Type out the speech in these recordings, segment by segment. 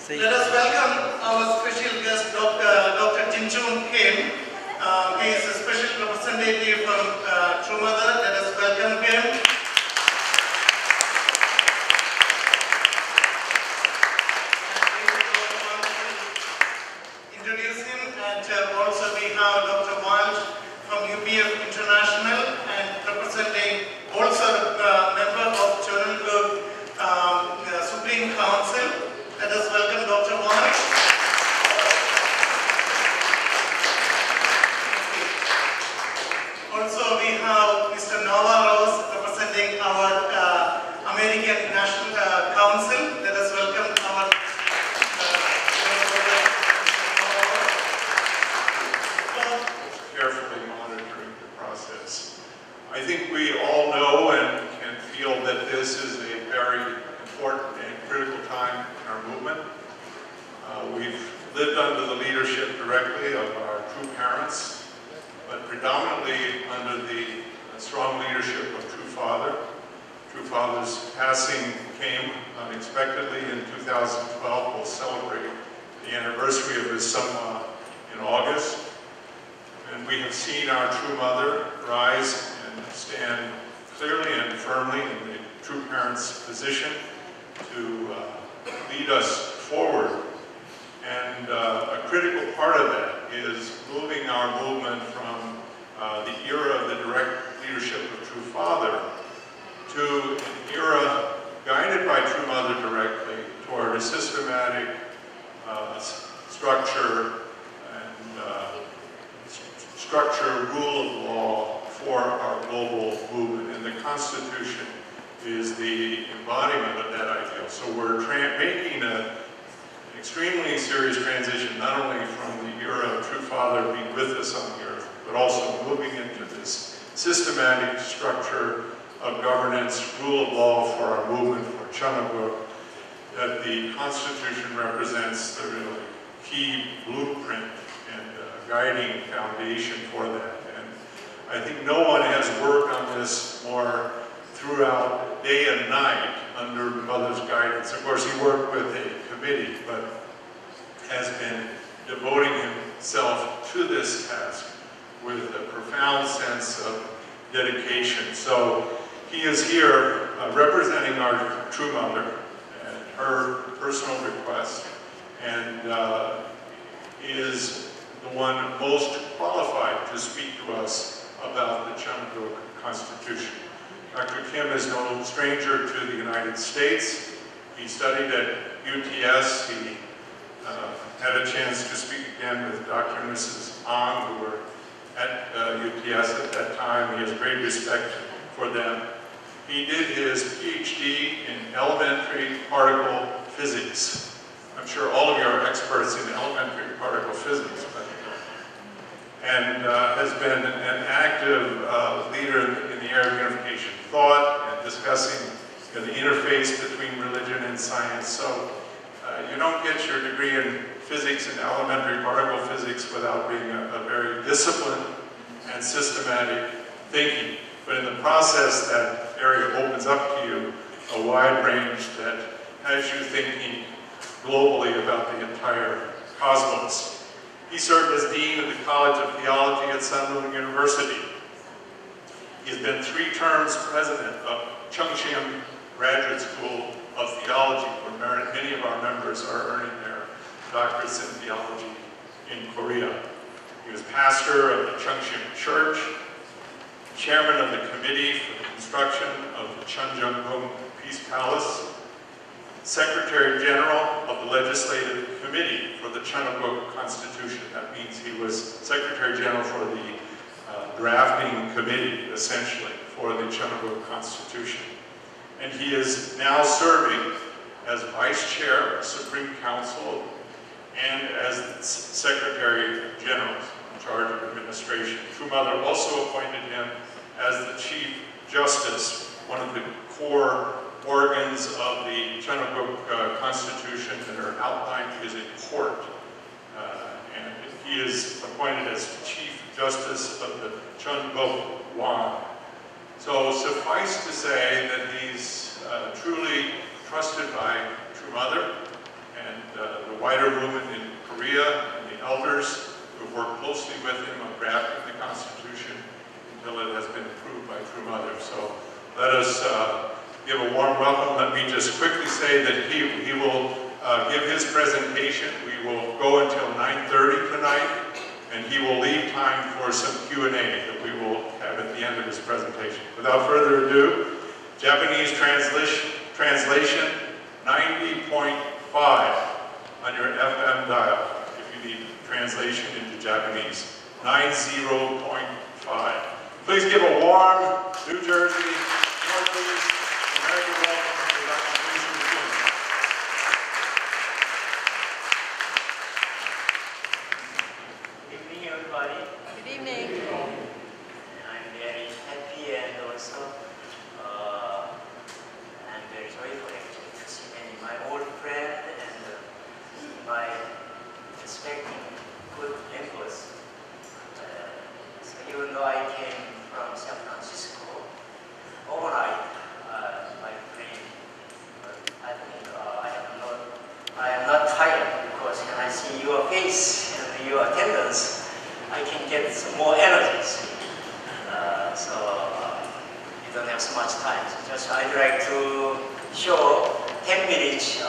Let us welcome our special guest, Dr. Choon. He is a special representative from True Mother. Let us welcome him. Introduce him, and also we have Dr. Walsh from UPF International, and representing also a member of Choon Supreme Council. Let us welcome Dr. Walsh. Also we have Mr. Navarro representing our American National Council. Let us welcome our carefully monitoring the process. I think we all know and can feel that this is a very important and critical time in our movement. We've lived under the leadership directly of our true parents, but predominantly under the strong leadership of True Father. True Father's passing came unexpectedly in 2012. We'll celebrate the anniversary of his son in August. And we have seen our True Mother rise and stand clearly and firmly in the True Parent's position to lead us forward. And a critical part of that is moving our movement from the era of the direct leadership of True Father to an era guided by True Mother directly toward a systematic rule of law for our global movement. And the Constitution is the embodiment of that ideal. So we're making an extremely serious transition, not only from the era of True Father being with us on the earth, but also moving into this systematic structure of governance, rule of law for our movement, for Choon, that the Constitution represents the really key blueprint and guiding foundation for that. And I think no one has worked on this more throughout day and night under Mother's guidance. Of course, he worked with a committee, but has been devoting himself to this task with a profound sense of dedication. So he is here representing our True Mother and her personal request, and is the one most qualified to speak to us about the Choon Constitution. Dr. Kim is no stranger to the United States. He studied at UTS. He had a chance to speak again with Dr. and Mrs. Ang, who were at UTS at that time. He has great respect for them. He did his PhD in elementary particle physics. I'm sure all of you are experts in elementary particle physics, and has been an active leader in the area of unification thought and discussing the interface between religion and science. So you don't get your degree in physics and elementary particle physics without being a very disciplined and systematic thinking. But in the process, that area opens up to you a wide range that has you thinking globally about the entire cosmos. He served as Dean of the College of Theology at Sunderland University. He has been 3 terms president of Cheon Graduate School of Theology, where many of our members are earning their doctorates in theology in Korea. He was pastor of the Cheon Church, chairman of the Committee for the Construction of the Cheonjung Peace Palace, Secretary General of the Legislative Committee for the Choon Constitution. That means he was Secretary General for the drafting committee, essentially, for the Choon Constitution. And he is now serving as Vice Chair of Supreme Council and as Secretary General in charge of administration. True Mother also appointed him as the Chief Justice, one of the core organs of the Choon Constitution that are outlined is a court. And he is appointed as Chief Justice of the Choon. So suffice to say that he's truly trusted by True Mother, and wider movement in Korea and the elders who have worked closely with him on drafting the Constitution until it has been approved by True Mother. So let us give a warm welcome. Let me just quickly say that he will give his presentation. We will go until 9:30 tonight, and he will leave time for some Q&A that we will have at the end of his presentation. Without further ado, Japanese translation 90.5 on your FM dial, if you need translation into Japanese, 90.5. Please give a warm New Jersey, Northeast, American welcome to Dr. Choon. Good evening, everybody. Good evening. I'm very happy and also I'm very joyful actually to see many my old friend and my respecting good members. So even though I came from San Francisco overnight, my plane, I think I am not tired because when I see your face and your attendance, I can get some more energies. So you don't have so much time. So just I'd like to show 10 minutes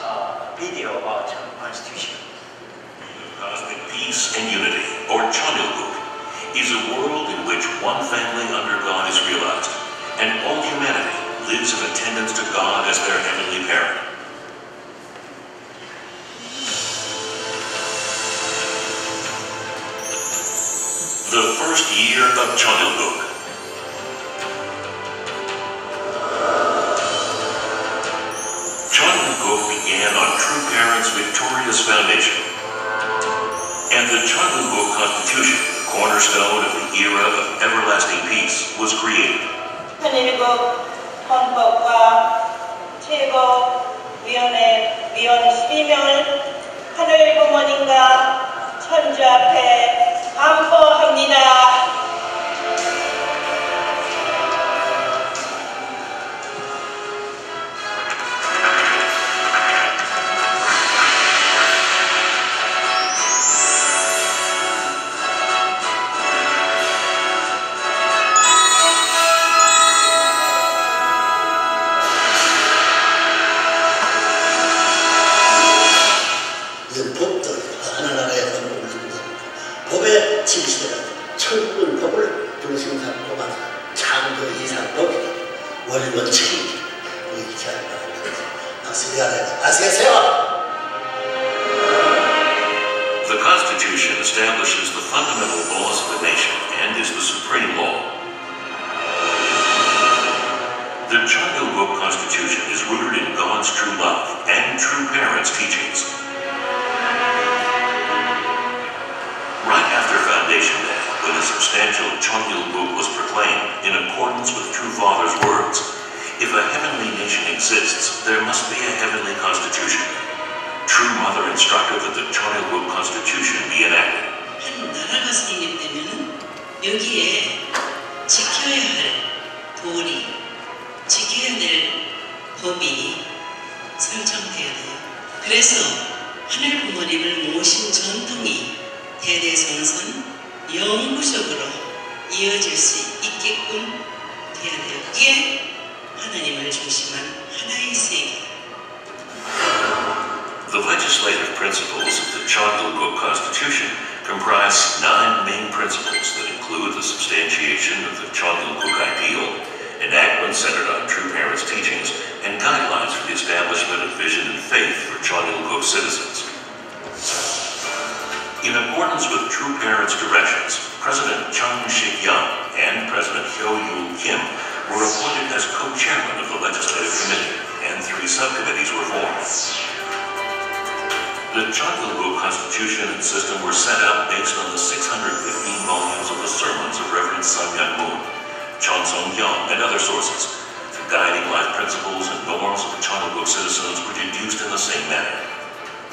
video about the Constitution. Cosmic peace and unity, or Cheon, is a world in which one family under God is realized, and all humanity lives in attendance to God as their heavenly parent. The first year of Cheon. Cheon began on True Parents' victorious foundation, and the Cheon Constitution, cornerstone of the era of everlasting peace, was created. 한일국 헌법과 최고위원회 위원 12명을 하늘 부모님과 천주 앞에 반포합니다. 법의 진실은 천국을 법을 중심 삼고만 창조 이상법이 원칙이 의지하는 것입니다. 아시겠어요? The Constitution establishes the fundamental laws of the nation and is the supreme law. The Cheon Constitution is rooted in God's true love and true parents' teachings. Right after Foundation Day, when the substantial Cheon was proclaimed in accordance with True Father's words, if a heavenly nation exists, there must be a heavenly constitution. True Mother instructed that the Cheon Constitution be enacted. 한 나라가 성립되면 여기에 지켜야 할 도리, 지켜야 될 법이 설정돼야 돼요. 그래서 하늘 부모님을 모신 전통이 대대손손 영구적으로 이어질 수 있게끔 돼야 돼요. 그게 하나님을 중심한 하나의 세계. The legislative principles of the Cheon Constitution comprise 9 main principles that include the substantiation of the Cheon ideal, enactments centered on true parents' teachings, and guidelines for the establishment of vision and faith for Cheon citizens. In accordance with True Parents' directions, President Cheon and President Kim were appointed as co-chairmen of the Legislative Committee, and 3 subcommittees were formed. The Cheon Constitution and system were set up based on the 615 volumes of the sermons of Reverend Sun Myung-moon, Chon Sung-kyung, and other sources. The guiding life principles and norms of the Cheon citizens were deduced in the same manner.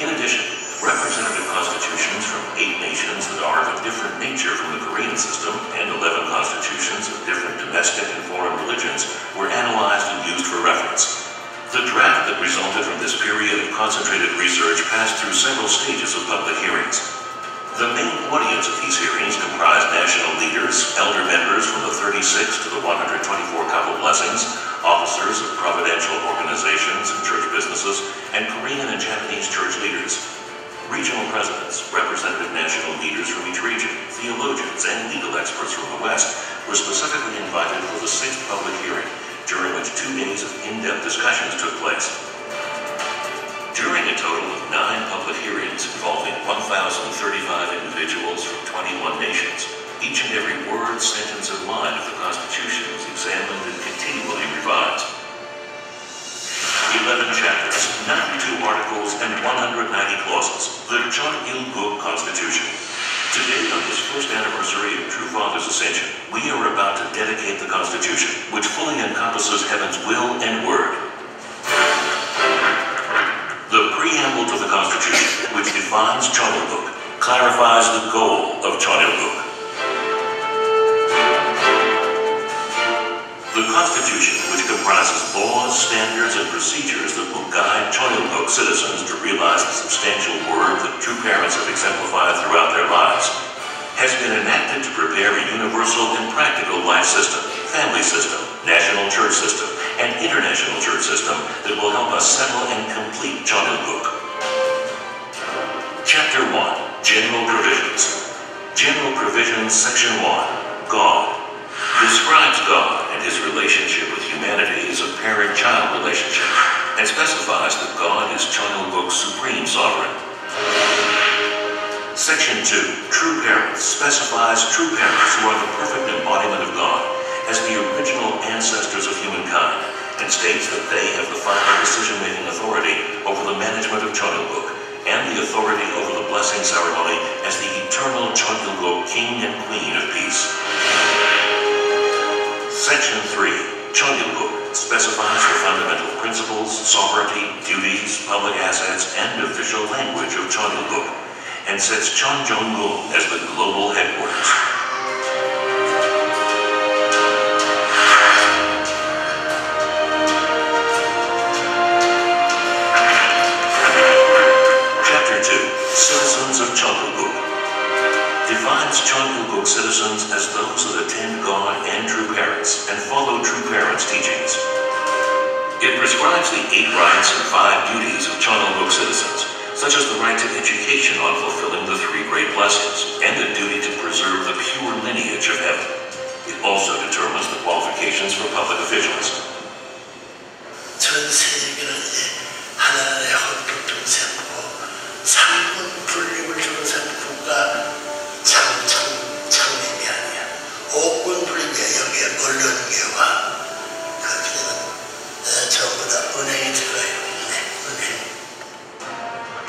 In addition, representative constitutions from 8 nations that are of a different nature from the Korean system and 11 constitutions of different domestic and foreign religions were analyzed and used for reference. The draft that resulted from this period of concentrated research passed through several stages of public hearings. The main audience of these hearings comprised national leaders, elder members from the 36 to the 124 couple blessings, officers of providential organizations and church businesses, and Korean and Japanese church leaders. Regional presidents, representative national leaders from each region, theologians, and legal experts from the West were specifically invited for the 6th public hearing, during which 2 days of in-depth discussions took place. During a total of 9 public hearings involving 1,035 individuals from 21 nations, each and every word, sentence, and line of the Constitution was examined and continually revised. 11 chapters, 92 articles, and 190 clauses. The Cheon Constitution. Today, on this first anniversary of True Father's Ascension, we are about to dedicate the Constitution, which fully encompasses heaven's will and word. The preamble to the Constitution, which defines Cheon, clarifies the goal of Cheon. The Constitution, which comprises laws, standards, and procedures that will guide Cheon citizens to realize the substantial word that true parents have exemplified throughout their lives, has been enacted to prepare a universal and practical life system, family system, national church system, and international church system that will help us settle and complete Cheon. Chapter 1, General Provisions. General Provisions, Section 1, God. Describes God and his relationship with humanity as a parent-child relationship, and specifies that God is Cheon supreme sovereign. Section 2, True Parents, specifies true parents who are the perfect embodiment of God as the original ancestors of humankind, and states that they have the final decision-making authority over the management of Cheon and the authority over the blessing ceremony as the eternal Cheon King and Queen of Peace. Section 3, Cheon specifies the fundamental principles, sovereignty, duties, public assets, and official language of Cheon, and sets Cheon as the global headquarters. Chapter 2, Citizens of Cheon. Defines Cheon citizens as those that attend God and true parents and follow true parents' teachings. It prescribes the 8 rights and 5 duties of Cheon citizens, such as the right to education on fulfilling the 3 great blessings and the duty to preserve the pure lineage of heaven. It also determines the qualifications for public officials. 전 세계는 이제 하나님의 헌법을 세우고 3분 분립을 주는 국가 창립이 아니야. 5권 분립이야. 여기에 언론계와 그렇게 되면 전부 다 은행이 들어가요. 은행.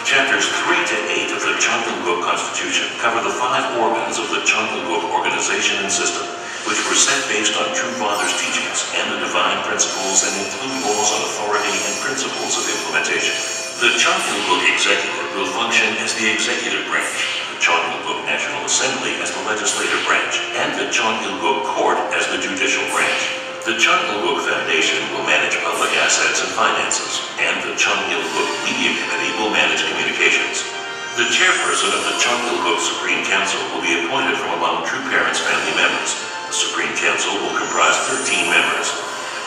Chapters 3 to 8 of the Cheon Constitution cover the 5 organs of the Cheon organization and system, which were set based on True Father's teachings and the divine principles and include laws on authority and principles of implementation. The Cheon Executive will function as the executive branch, the Cheon National Assembly as the legislative branch, and the Cheon Court as the judicial branch. The Cheon Foundation will manage public assets and finances, and the Cheon Media Committee will manage communications. The chairperson of the Cheon Supreme Council will be appointed from among True Parents family members. The Supreme Council will comprise 13 members.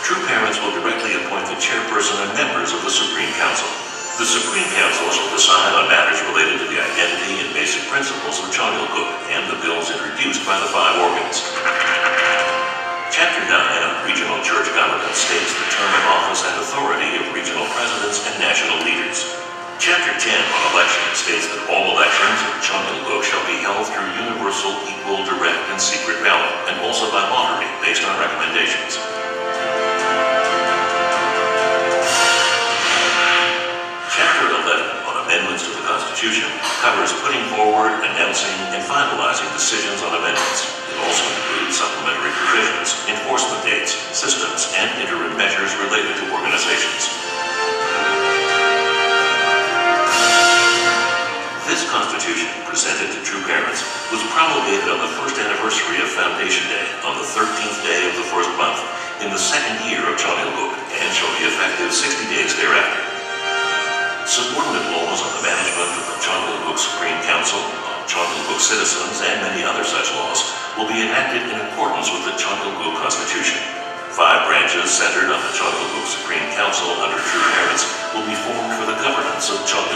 True Parents will directly appoint the chairperson and members of the Supreme Council. The Supreme Council shall decide on matters related to the identity and basic principles of Cheon and the bills introduced by the 5 organs. Chapter 9 on Regional Church Government states the term of office and authority of regional presidents and national leaders. Chapter 10 on elections states that all elections of Cheon shall be held through universal, equal, direct, and secret ballot, and also by lottery based on recommendations. Chapter 11 on amendments to the Constitution covers putting forward, announcing, and finalizing decisions on amendments. It also includes supplementary provisions, enforcement dates, systems, and interim measures related to organizations. This Constitution, presented to true parents, was promulgated on the first anniversary of Foundation Day, on the 13th day of the first month, in the second year of Cheon, and shall be effective 60 days thereafter. Subordinate laws on the management of the Cheon Supreme Council, on Cheon citizens, and many other such laws will be enacted in accordance with the Cheon Constitution. 5 branches centered on the Cheon Supreme Council under true parents will be formed for the governance of Cheon.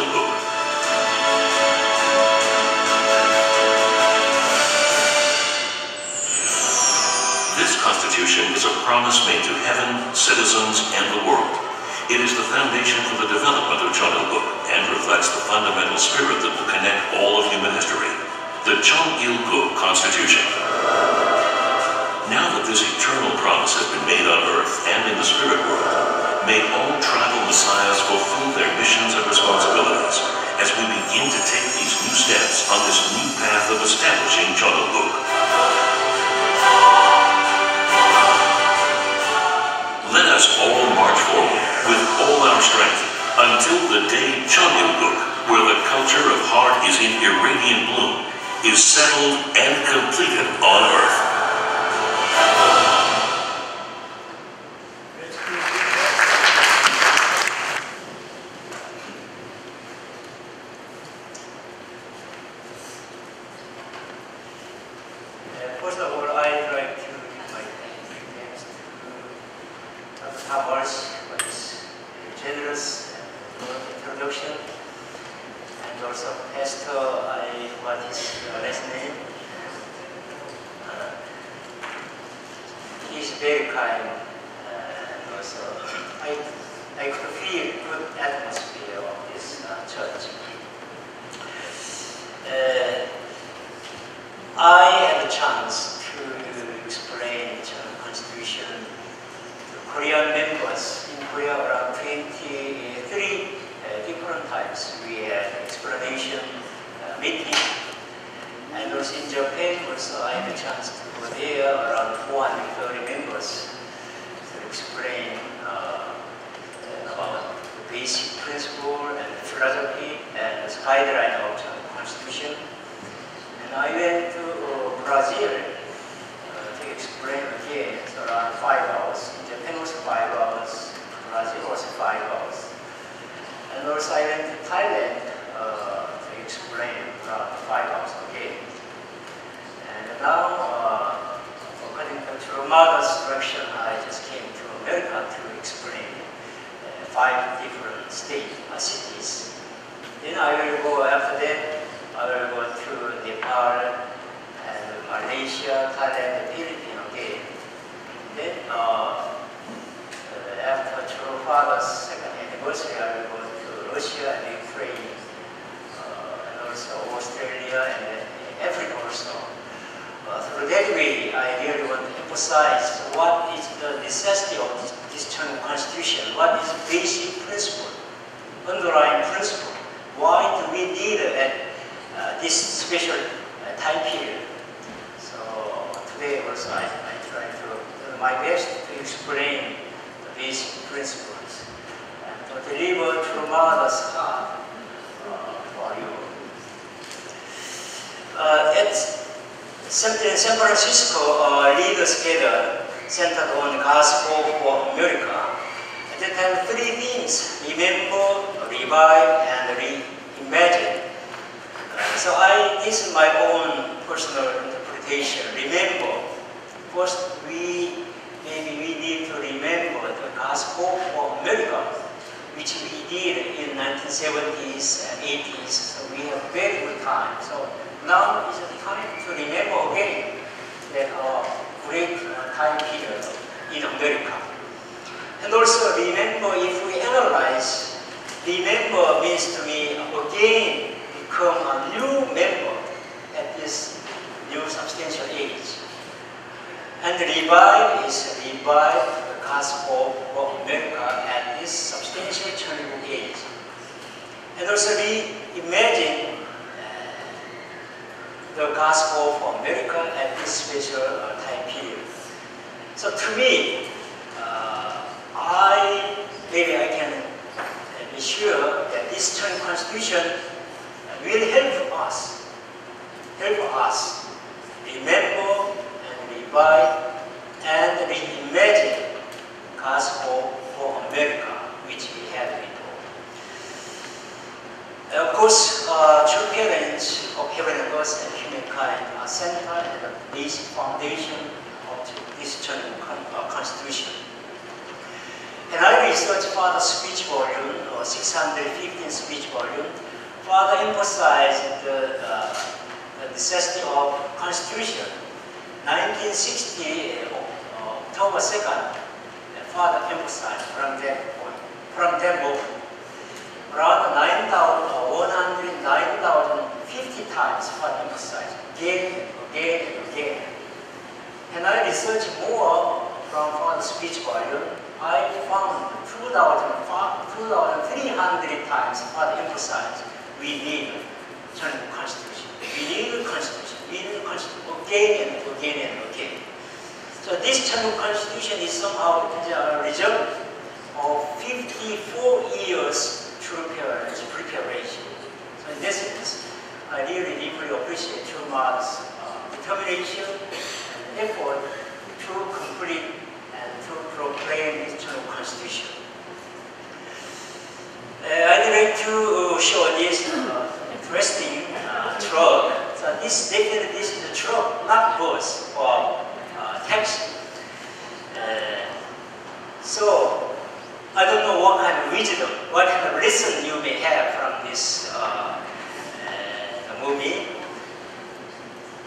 This Constitution is a promise made to heaven, citizens, and the world. It is the foundation for the development of Cheon and reflects the fundamental spirit that will connect all of human history. The Cheon Constitution. Now that this eternal promise has been made on earth and in the spirit world, may all tribal messiahs fulfill their missions and responsibilities as we begin to take these new steps on this new path of establishing Cheon. Let us all march forward with all our strength until the day Cheon, where the culture of heart is in irradiant bloom, is settled and completed on earth. First of all, I'd like to give my thanks to Dr. Towers for this generous introduction, and also Pastor, I forgot his last name. He's very kind, and also I could feel good atmosphere of this church. I had a chance to explain the Constitution to Korean members in Korea around 23 different times. We had explanation meeting, and also in Japan also I had a chance to go there around 430 members to explain about the basic principle and philosophy and the guideline of the Constitution. And I went to Brazil to explain again. It's around 5 hours. In Japan was 5 hours. Brazil was 5 hours. And also I went to Thailand to explain around 5 hours again. And now, according to Mother's direction, I just came to America to explain 5 different cities. Then I will go after that. I will go to Nepal and Malaysia, Thailand, and Philippines again. Then after True Father's second anniversary, I will go to Russia and Ukraine, and also Australia and Africa also. Through that way, I really want to emphasize what is the necessity of this Cheon Constitution, what is the basic principle, underlying principle. Why do we need this special time period? So today also I try to do my best to explain the basic principles and to deliver to Mother's heart for you. At San Francisco, leaders gathered centered on the gospel for America. At that time, 3 themes: remember, revive, and reimagine. So this is my own personal interpretation. Remember, first we need to remember the gospel for America, which we did in 1970s and 80s. So we have very good time. So now is the time to remember again that our great time period in America. And also remember, if we analyze, remember means to me again become a new member at this new substantial age. And revive is revive the gospel of America at this substantial turning age. And also reimagine the gospel for America at this special time period. So to me, maybe I can be sure that this Cheon Constitution will help us remember and revive and reimagine God's hope for America, which we have been told. Of course, true parents of heaven and earth and humankind are central and the basic foundation of this Constitution. And I researched Father's speech volume, or 615 speech volume. Father emphasized the necessity of Constitution. 1960, October 2nd, Father emphasized from that point, from that moment. Around 9,050 times Father emphasized, again and again and again. And I researched more from Father's speech volume. I found 2,300 times Father emphasized we need a Constitution. We need a Constitution. We need a Constitution again and again and again. So this Constitution is somehow the result of 54 years true preparation. So in this sense, I really deeply appreciate True Mother's determination and effort to complete and to proclaim this Constitution. I'd like to show this interesting truck. So this is a truck, not bus or taxi. So I don't know what kind of wisdom, what kind of lesson you may have from this movie.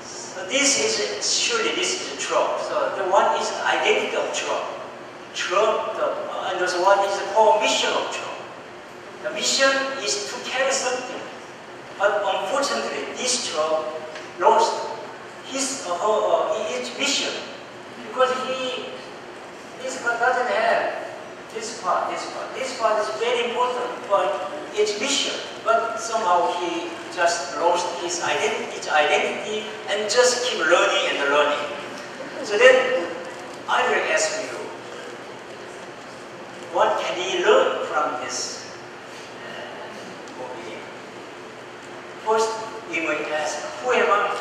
So this is a truck. So the one is the identity of truck. And also what is the core mission of truck. The mission is to carry something. But unfortunately, this truck lost his mission because this part doesn't have this part. This part is very important for its mission, but somehow he just lost his identity and just keep learning and learning. So then I will ask you, what can he learn from this movie? First, we might ask, who am I?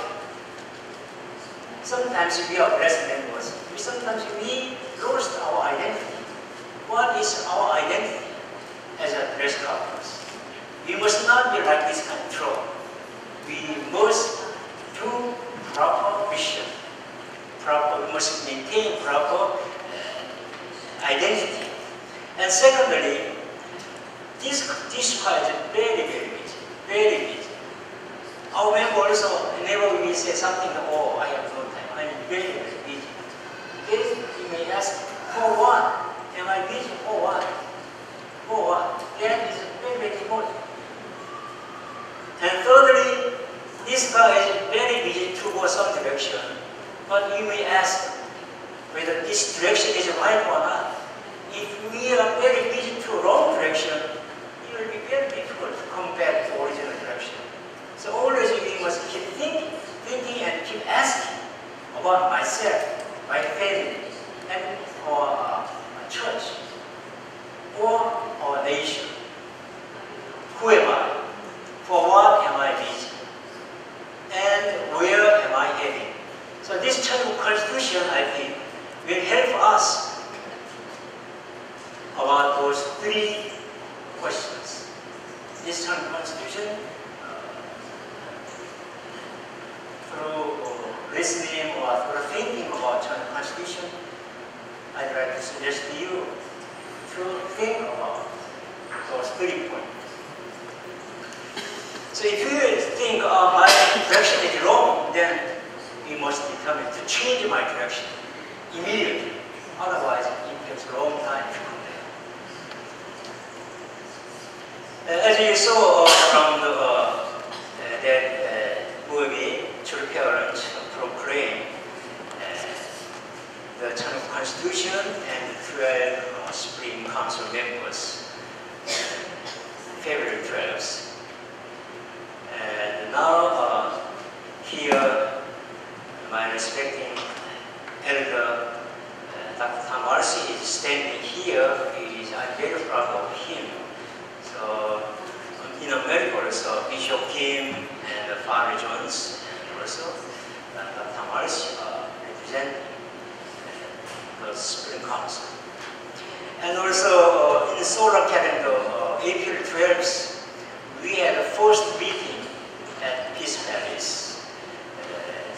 Sometimes we are blessed members. Sometimes we lost our identity. What is our identity as a blessed couples? We must not be like this kind of trouble. We must do proper mission. We must maintain proper identity. And secondly, this part is very, very busy. Very busy. Our members also, whenever we say something, oh, I have no time. I'm very, very busy. Then you may ask, for what? Am I busy? For what? For what? That is very, very important. And thirdly, this car is very busy to go some direction. But you may ask whether this direction is right or not. If we are very busy to wrong direction, it will be very difficult to come back to original direction. So always we must keep thinking and keep asking about myself, my family, and our church, or our nation. Who am I? For what am I busy? And where am I heading? So this Constitution, I think, will help us about those three questions. This Constitution, through listening or through thinking about the Constitution, I'd like to suggest to you to think about those 3 points. So if you think my direction is wrong, then we must determine to change my direction immediately. Otherwise, it takes a long time to come there. As you saw from that movie, True Parents proclaim the Constitution and the 12 Supreme Council members, February 12th. And now here, my respecting elder Dr. Tamarsi is standing here. I'm very proud of him. So in America also, Bishop Kim and Father Jones, and also Dr. Marsh represent the Spring Council. And also in the solar calendar, April 12th, we had the first meeting at Peace Palace.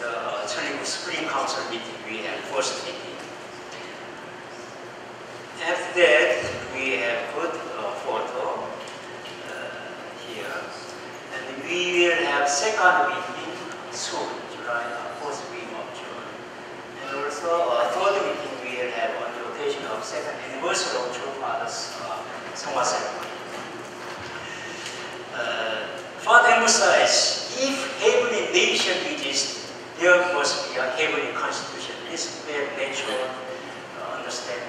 The Spring Council meeting, we had first meeting. After that, we have put a photo here. And we will have second meeting soon, July, first week of June. And also third meeting we will have on the occasion of second anniversary of Choon Father's Sangwa ceremony. Father emphasized, if heavenly nation exists, there must be a heavenly constitution. This is very natural understanding.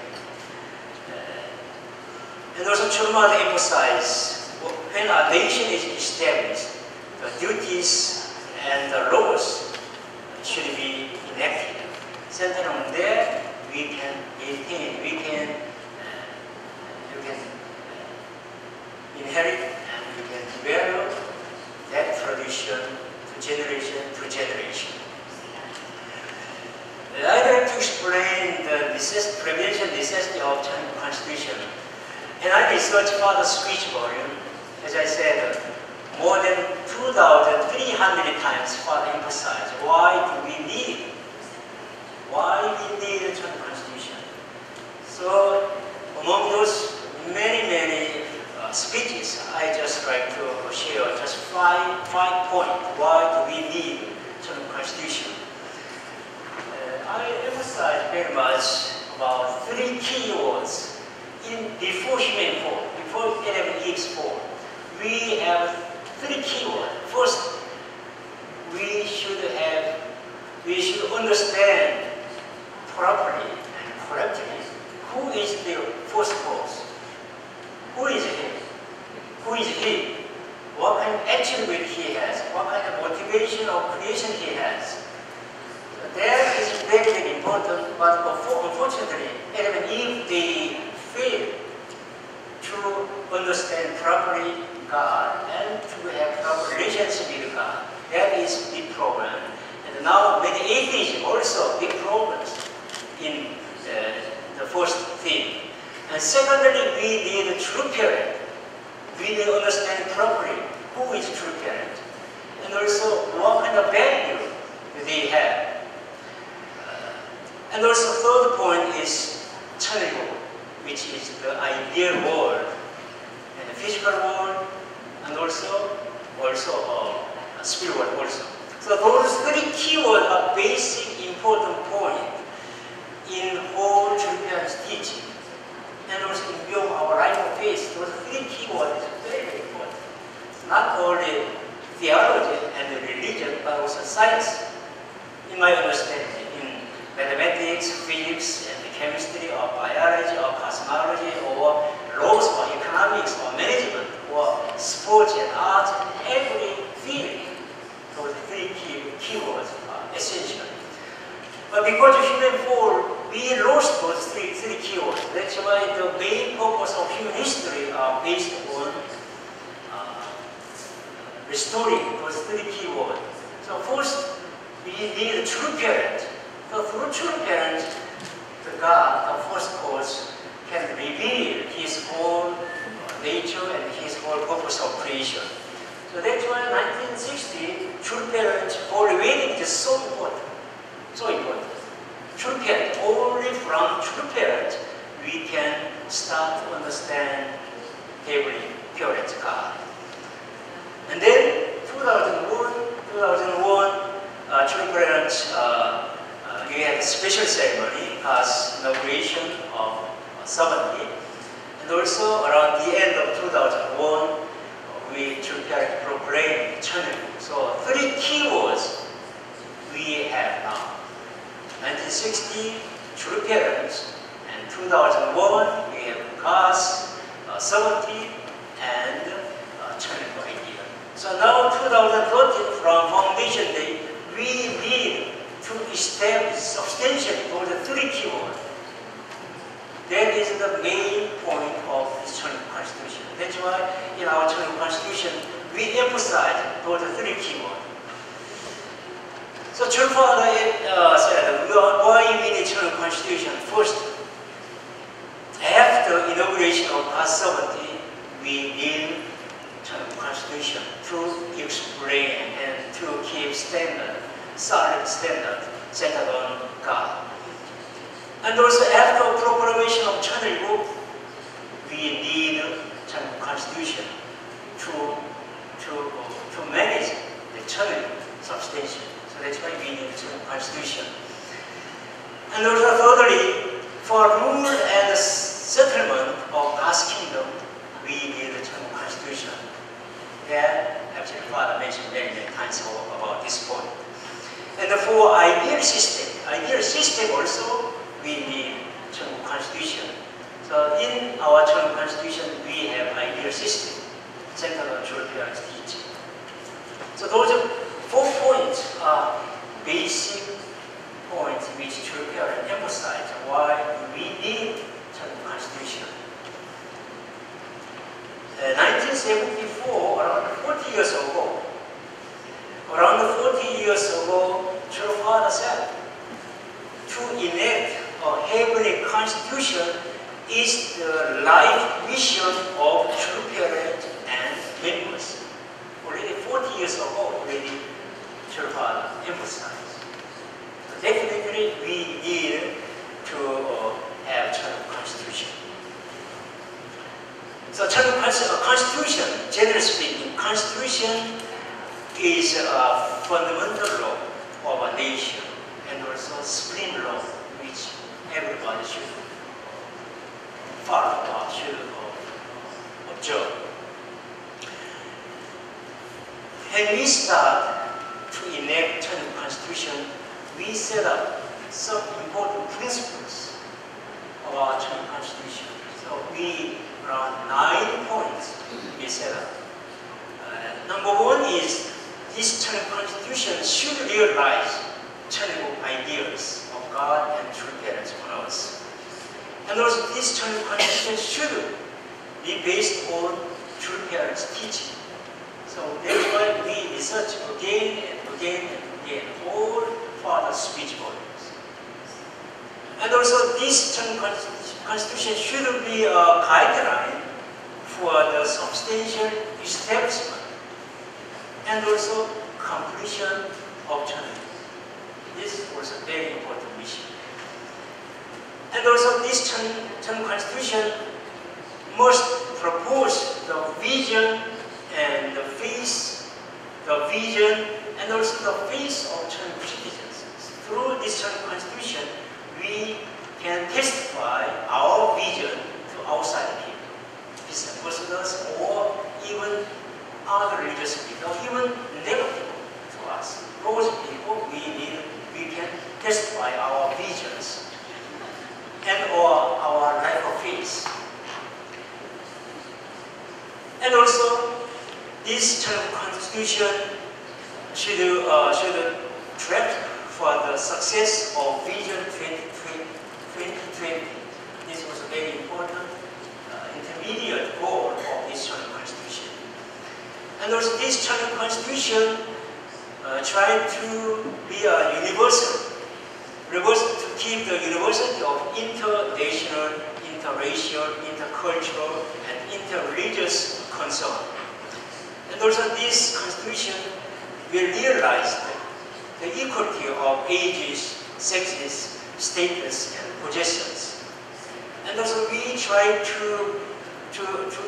And also Choon Mother emphasized, when a nation is established, the duties and the laws should be enacted. Centered on that, we can maintain, you can inherit and you can develop that tradition to generation to generation. I'd like to explain the prevention necessity of Chinese Constitution. And I researched Father's speech volume. As I said, more than 2,300 times Father emphasized why we need a Chinese Constitution. So among those many speeches, I just like to share just five points why do we need Chinese Constitution. I emphasize very much about 3 key words. Before human fall, before Adam and Eve's fall, we have 3 key words. First, we should understand properly and correctly who is the first cause. Who is he? Who is he? What kind of attribute he has? What kind of motivation or creation he has? That is very, very important, but unfortunately, Adam and Eve, they fail to understand properly God and to have proper relationship with God. That is the problem. And now many atheists also big problems in the first thing. And secondly, we need a true parent. We need to understand properly who is true parent. And also what kind of value do they have. And also third point is Chinese, which is the ideal world, and the physical world, and also a spiritual world also. So those 3 keywords are basic important point in whole Church's teaching, and also in view of our life of faith. Those 3 keywords is very, very important. Not only theology and religion, but also science, in my understanding, in mathematics, physics, and chemistry, or biology, or cosmology, or laws, or economics, or management, or sports and arts, every field. Those 3 keywords are essential. But because of human fall, we lost those three keywords. That's why the main purpose of human history are based on restoring those 3 keywords. So first, we need a true parent. So through true parent, God, the first cause, can reveal His whole nature and His whole purpose of creation. So that's why 1960, true parent for wedding is so important. So important. True parent, only from true parent, we can start to understand heavenly parent God. And then 2001, true parent, we had a special ceremony as inauguration of 70, and also around the end of 2001, we proclaimed Cheon. So 3 keywords we have now. 1960, true parents, and 2001, we have God's 70 and Cheon idea. So now 2013, from Foundation Day, we need to establish substantially those 3 keywords. That is the main point of this Chinese Constitution. Constitution. That's why in our Cheon Constitution, we emphasize those three keywords. So Cheon Father said, why we need Cheon Constitution? First, after inauguration of past sovereignty, we need Cheon Constitution to explain and to keep solid standard centered on God. And also after proclamation of Cheon, we need Cheon Constitution to manage the Cheon substantial. So that's why we need Cheon Constitution. And also thirdly, for rule and settlement of past kingdom, we need the Cheon Constitution. Yeah, actually Father mentioned many times about this point. And for ideal system also, we need Cheon Constitution. So in our Cheon Constitution, we have ideal system centered on church parents' teaching. So those 4 points are basic points which church parents emphasize why we need Cheon Constitution. 1974, around 40 years ago, Church Father said, to enact a heavenly constitution is the life mission of true parents and members. Already 40 years ago, Church Father emphasized. So definitely we need to have Cheon Constitution. So Cheon Constitution, generally speaking, Constitution is a fundamental law of a nation and also supreme law which everybody should follow or should observe. When we start to enact Cheon Constitution, we set up some important principles of our Cheon Constitution. So we around 9 points we set up. Number 1 is this Cheon Constitution should realize Cheon ideals of God and true parents on us. And also this Cheon Constitution should be based on true parents' teaching. So that's why we research again and again and again all Father's speech volumes. And also this Cheon Constitution should be a guideline for the substantial establishment and also completion of Cheon. This is also a very important mission. And also this Cheon Constitution must propose the vision and the face, and also the face of Cheon citizens. Through this Cheon Constitution, we can testify our vision to outside people, Christian Orthodox or even other religious people, even negative to us. Those people, we can testify our visions and our life of faith. And also, this Cheon Constitution should track for the success of Vision 2020. This was a very important intermediate goal of this Cheon Constitution. And also this Cheon Constitution tried to be a universal, to keep the universality of international, interracial, intercultural, and interreligious concern. And also this Constitution will realize the equality of ages, sexes, status, and possessions. And also we try to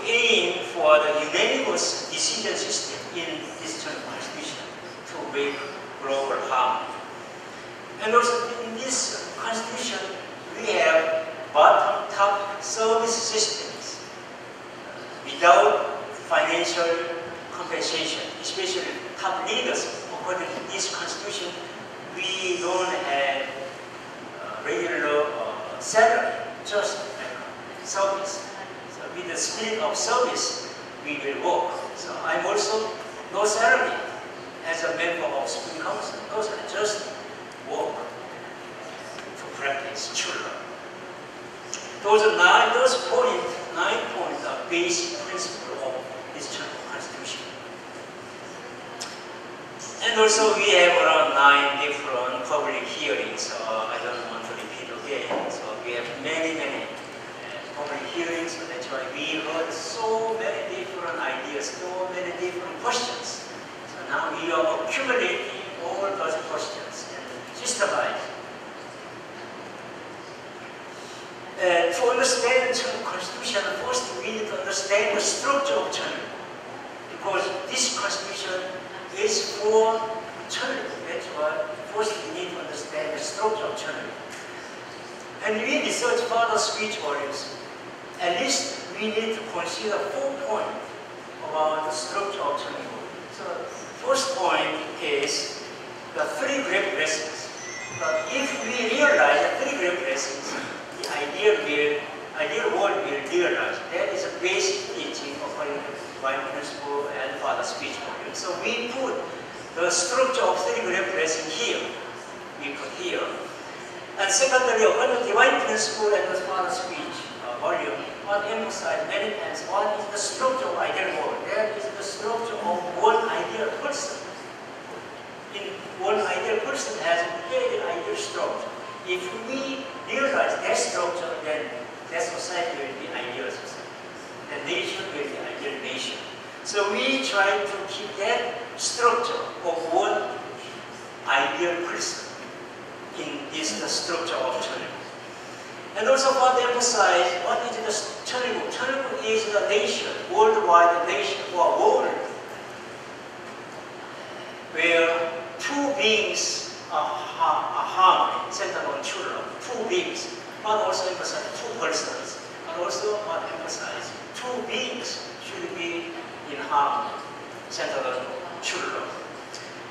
aim for the unanimous decision system in this Cheon Constitution to make global harmony. And also in this Constitution, we have bottom-top service systems without financial compensation, especially top leaders. According to this Constitution, we don't have regular salary, just service. So with the spirit of service, we will work. So I'm also no salary as a member of School Council. Also just work to practice children. Those 9 points are basic principles also we have around 9 different public hearings. I don't want to repeat again. So we have many public hearings. So that's why we heard so many different ideas, so many different questions. So now we are accumulating all those questions and systemizing. To understand the Constitution, first we need to understand the structure of Cheon. Because this Constitution is for Cheon. That's why first we need to understand the structure of Cheon. And we research further speech volumes. At least we need to consider 4 points about the structure of Cheon. So first point is the 3 great blessings. But if we realize the 3 great blessings, the ideal world will realize. That is a basic teaching according to Divine Principle and Father Speech Volume. So we put the structure of 3 great blessings here. We put here. And secondly, according to Divine Principle and the Father Speech Volume, what emphasize many times, what is the structure of ideal world? That is the structure of one ideal person. In one ideal person has a very ideal structure. If we realize that structure, then that society will be ideal society. The nation will be ideal nation. So we try to keep that structure of one ideal person in this the structure of Cheon. And also want to emphasize what is the Cheon. Cheon is the nation, worldwide nation or world, where 2 beings are harmony, centered on true love. 2 beings, but also emphasize 2 persons, and also want to emphasize 2 beings should be in harmony, centered on true love.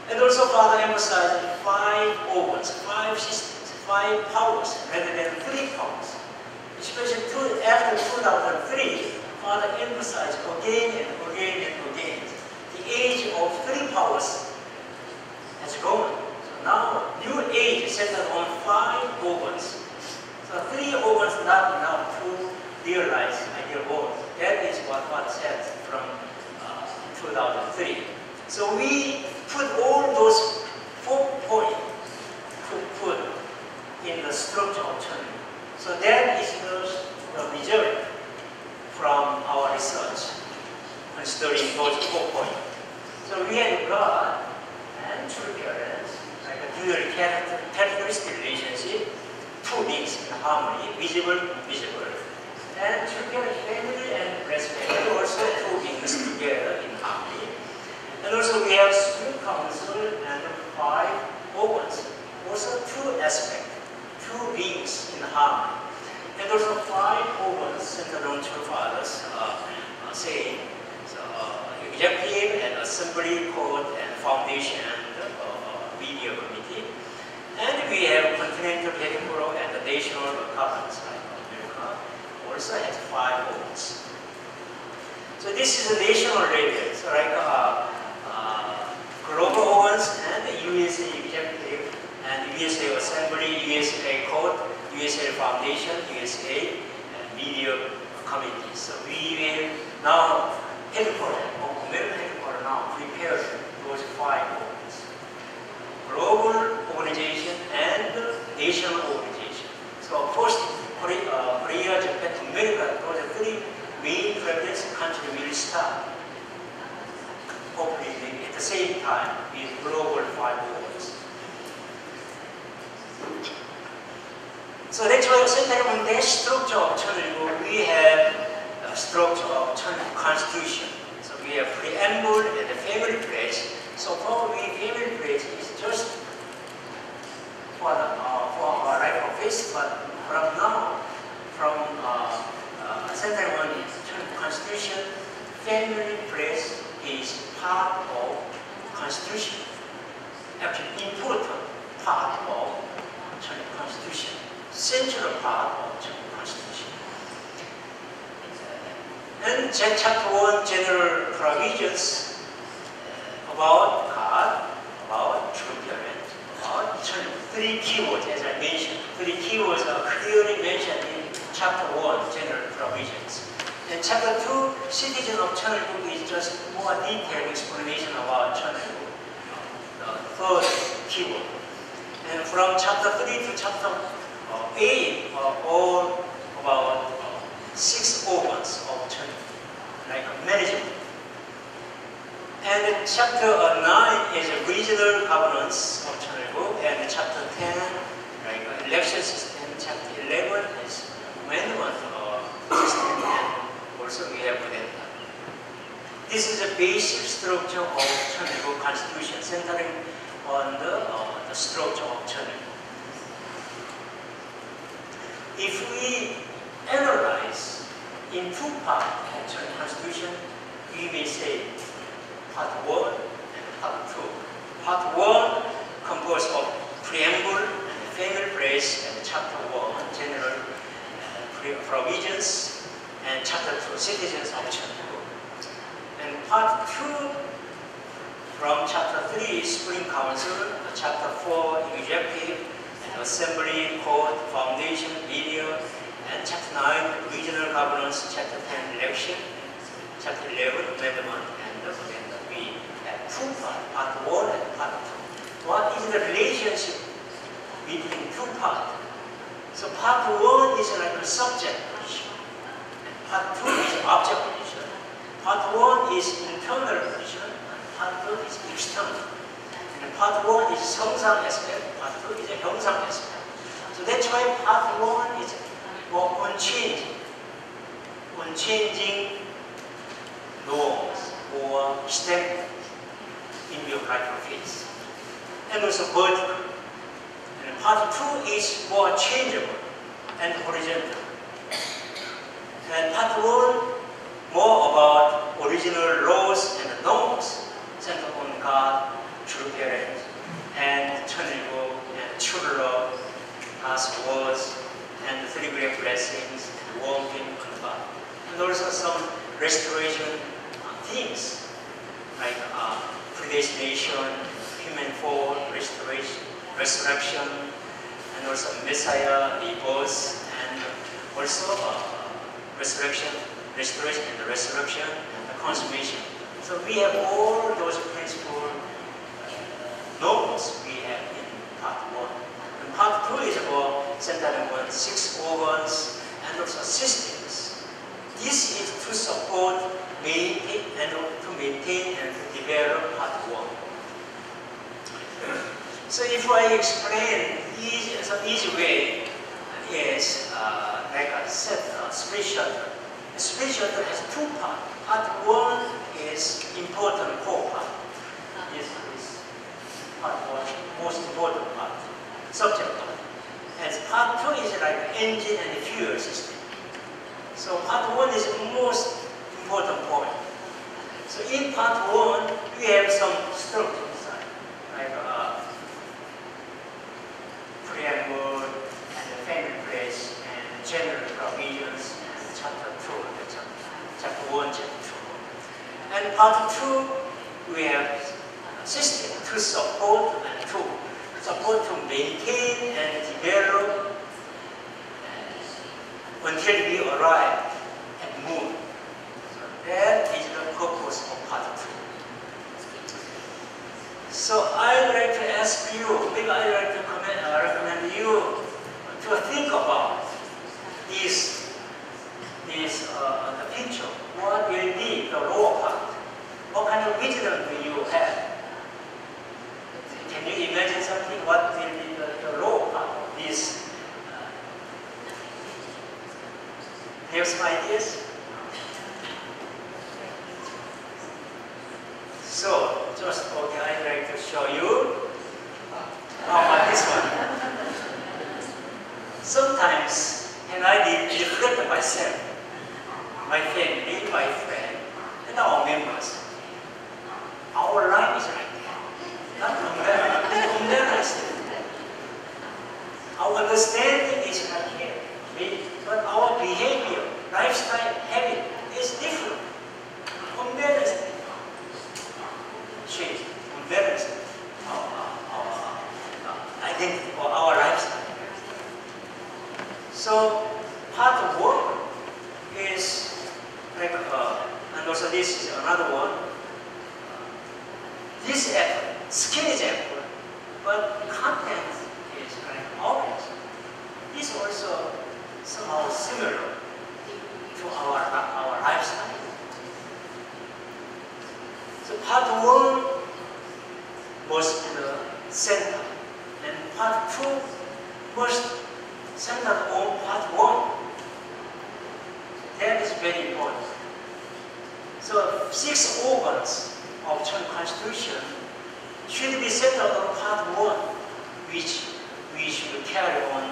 And also Father emphasized 5 organs, 5 systems, 5 powers, rather than 3 powers. Especially after 2003, Father emphasized again and again and again. The age of 3 powers has gone. So now, new age centered on 5 organs. So 3 organs not enough to realize ideal world. That is what Father said from 2003. So we put all those 4 points to put in the structure of Cheon. So that is the result from our research considering those 4 points. So we have God and true parents, like a dual characteristic relationship, 2 beings in harmony, visible, invisible. And true parents, family and respect, also 2 beings together in harmony. And also we have student council and 5 organs. Also 2 aspects, 2 beings in harmony. And also 5 organs centered on True Fathers saying. So executive and assembly, court and foundation and media committee. And we have continental headquarters and the national governments like America also has 5 organs. So this is a national level. So like global organs and the USA executive and USA assembly, USA court, USA foundation, USA media committee. So we will now headquarters, American headquarters now prepare those 5 organs. Global organization and national organization. So first Korea, Japan, America, those are 3 main reference countries will start. Hopefully at the same time with global 5 organs. So that's why centered on that structure of Cheon, we have a structure of Cheon Constitution. So we have preamble and the family pledge. So probably family pledge is just for our life of faith, but from now, from centered on Cheon Constitution, family pledge is part of Constitution. Actually, important part of Cheon Constitution. Central part of Cheon Constitution. And chapter 1, general provisions about God, about true parent, about Cheon. 3 keywords, as I mentioned. 3 keywords are clearly mentioned in chapter 1, general provisions. And chapter 2, citizen of Cheon is just more detailed explanation about Cheon, the third keyword. And from chapter 3 to chapter 8 are all about 6 organs of Cheon, like management. And chapter 9 is regional governance of Cheon, and chapter 10, like election system. Chapter 11 is amendment system, and also we have that. This is a basic structure of Cheon Constitution, centering on the structure of Cheon. If we analyze in 2 parts of Cheon Constitution, we may say part 1 and part 2. Part 1 composed of preamble and family phrase and chapter 1, general provisions, and chapter 2, citizens of Cheon. And part 2 from chapter 3, Spring Council, chapter 4, executive, and assembly, court, foundation, media, and chapter 9, regional governance, chapter 10, election, chapter 11, amendment, and we have 2 parts, part 1 and part 2. What is the relationship between 2 parts? So part 1 is like a subject position, and part 2 is object position. Part 1 is internal position, and part 2 is external. And part 1 is 성상 aspect, part 2 is a 형상 aspect. So that's why part 1 is more unchanging norms or standards in biographies, and also vertical. And part 2 is more changeable and horizontal. And part 1 more about original laws and norms centered on God, true parents, and Cheon, and true love, God's words, and the 3 great blessings, and warm feeling on the body. And also some restoration themes like predestination, human fall, resurrection, and also Messiah, rebirth, and also restoration, and the resurrection, and the consummation. So we have all those principal norms we have in part 1. And part 2 is about centered on 6 organs and also systems. This is to support, maintain, and to develop part 1. So if I explain some easy way, is like I said, split shelter. The split shelter has 2 parts. Part 1 is important core part. This is part 1, most important part, subject part. And part 2 is like engine and fuel system. So part 1 is the most important point. So in part 1, we have some structure inside, like preamble and the family place and general provisions and chapter 2, chapter 1, chapter 2. And part 2, we have system to support and to maintain and develop until we arrive at moon. So that is the purpose of part 2. So I'd like to ask you, maybe I'd like to recommend you to think about this the future. What will be the lower part? What kind of wisdom do you have? Can you imagine something? What will be the lower part of this? Have some ideas? So, just okay, I'd like to show you how about this one. Sometimes, and I did reflect myself, my family, my friend, and our members. Our life is like that. Not unbalanced. Our understanding is like here. But our behavior, lifestyle, habit is different. Unbalanced. Change. Unbalanced. Our identity or our lifestyle. So, part of work is like, and also this is another one. This effort, skill is effort. center. And part 2 must center on part 1. That is very important. So 6 organs of Cheon Constitution should be centered on part 1, which we should carry on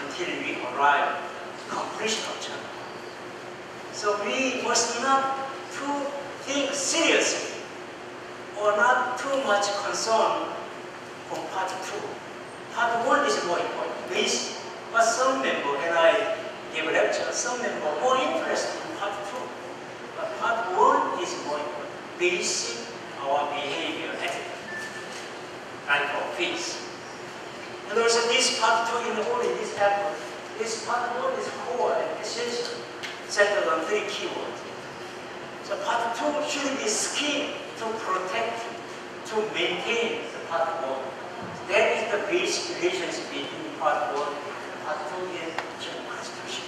until we arrive at completion of Cheon. So we must not too think seriously or not too much concern on part 2. Part 1 is more important. But some member, when I give a lecture, some member are more interested in part 2. But part 1 is more important. Basic our behavior attitude, like our face. And also this part 2 in all in this effort, this part 1 is core and essential, centered on 3 keywords. So part 2 should be skin to protect, to maintain the part 1. That is the basic relationship between part 1 and part 2 in Cheon Constitution.